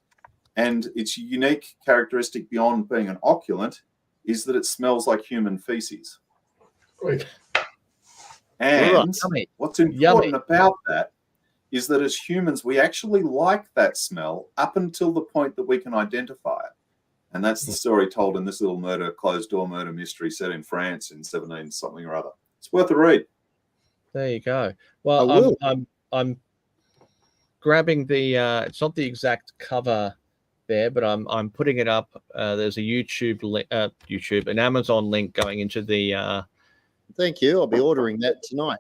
And its unique characteristic beyond being an occlulant is that it smells like human feces. Great. And Yummy. what's important about that is that as humans, we actually like that smell up until the point that we can identify it. And that's the story told in this little closed-door murder mystery set in France in 17 something or other. It's worth a read. There you go. Well, I'm grabbing the it's not the exact cover there, but I'm putting it up. There's a YouTube, an Amazon link going into the Thank you. I'll be ordering that tonight.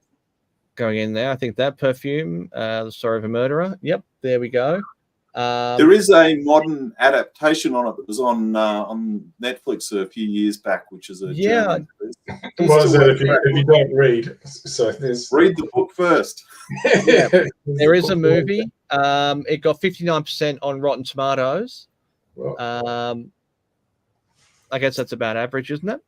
going in there. I think that perfume, The Story of a Murderer. Yep, there we go. There is a modern adaptation on it that was on Netflix a few years back, which is a German. What is that if you don't read? So there's read the book first. Yeah, there is a movie. It got 59% on Rotten Tomatoes. Well, I guess that's about average, isn't it?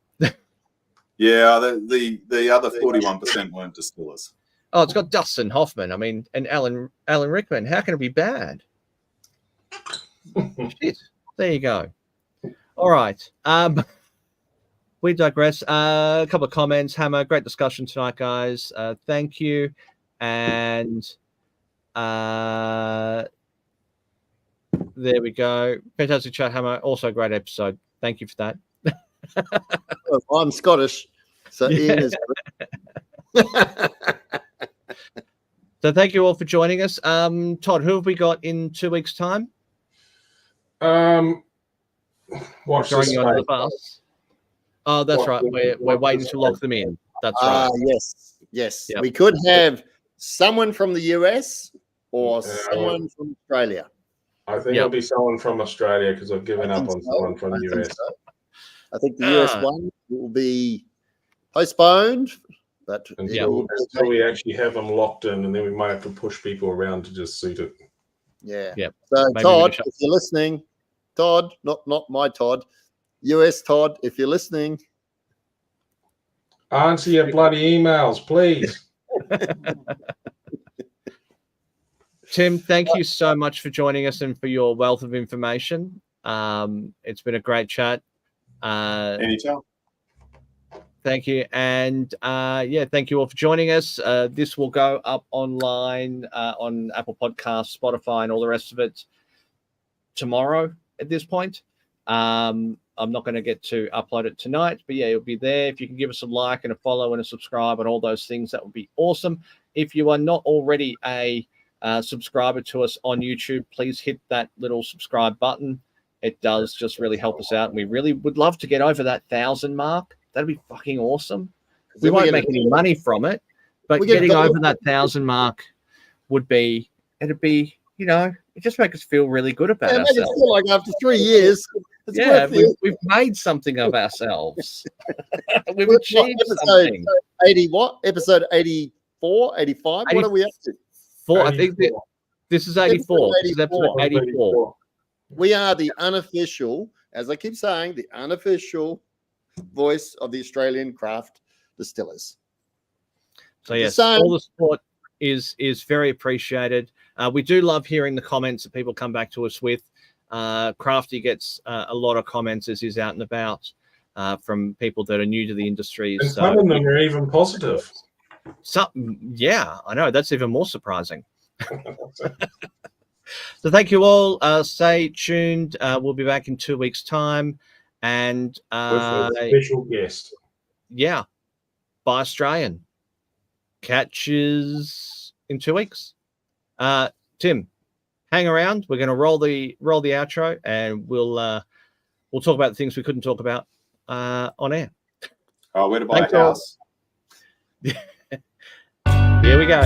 Yeah, the other 41% weren't distillers. Oh, it's got Dustin Hoffman. I mean, and Alan Rickman. How can it be bad? Shit. There you go. All right. We digress. A couple of comments. Hammer, great discussion tonight, guys. Thank you. And there we go. Fantastic chat, Hammer. Also a great episode. Thank you for that. Well, I'm Scottish, so Ian is. So thank you all for joining us. Todd, who have we got in 2 weeks' time? Watch Throwing this you under the space. bus. Oh, that's right. We're waiting to lock them in. That's right. Yes. Yep. We could have someone from the US or Yeah, someone from Australia. I think it'll be someone from Australia because I've given up on someone from the US. I think the US one will be postponed, but Until we actually have them locked in, and then we might have to push people around to just suit it. yeah. Yep. So Maybe Todd, if you're listening, Todd, not my Todd, US Todd, if you're listening, answer your bloody emails, please. Tim, thank you so much for joining us and for your wealth of information. It's been a great chat. Anytime. Thank you. And thank you all for joining us. This will go up online on Apple Podcasts, Spotify, and all the rest of it tomorrow at this point. I'm not going to get to upload it tonight, but yeah, it'll be there. If you can give us a like and a follow and a subscribe and all those things, that would be awesome. If you are not already a subscriber to us on YouTube, please hit that little subscribe button. It does just really help us out. And we really would love to get over that 1,000 mark. That'd be fucking awesome. We won't make any money from it, but getting over that 1,000 mark it'd be, it just make us feel really good about ourselves. Make it feel like after 3 years, we've made something of ourselves. We've achieved something. 80 what? Episode 84, 85? What are we up to? 4. I think this is 84. This is episode 84. We are the unofficial, as I keep saying, the unofficial voice of the Australian craft distillers. So yes, all the support is very appreciated. We do love hearing the comments that people come back to us with. Crafty gets a lot of comments as he's out and about from people that are new to the industry. And some of them are even positive. Yeah, I know. That's even more surprising. So thank you all. Stay tuned. We'll be back in 2 weeks' time. And with a special guest. Yeah. By Australian. Catches in 2 weeks. Tim, hang around. We're going to roll the outro, and we'll talk about the things we couldn't talk about on air. Oh, where to buy a house? Here we go.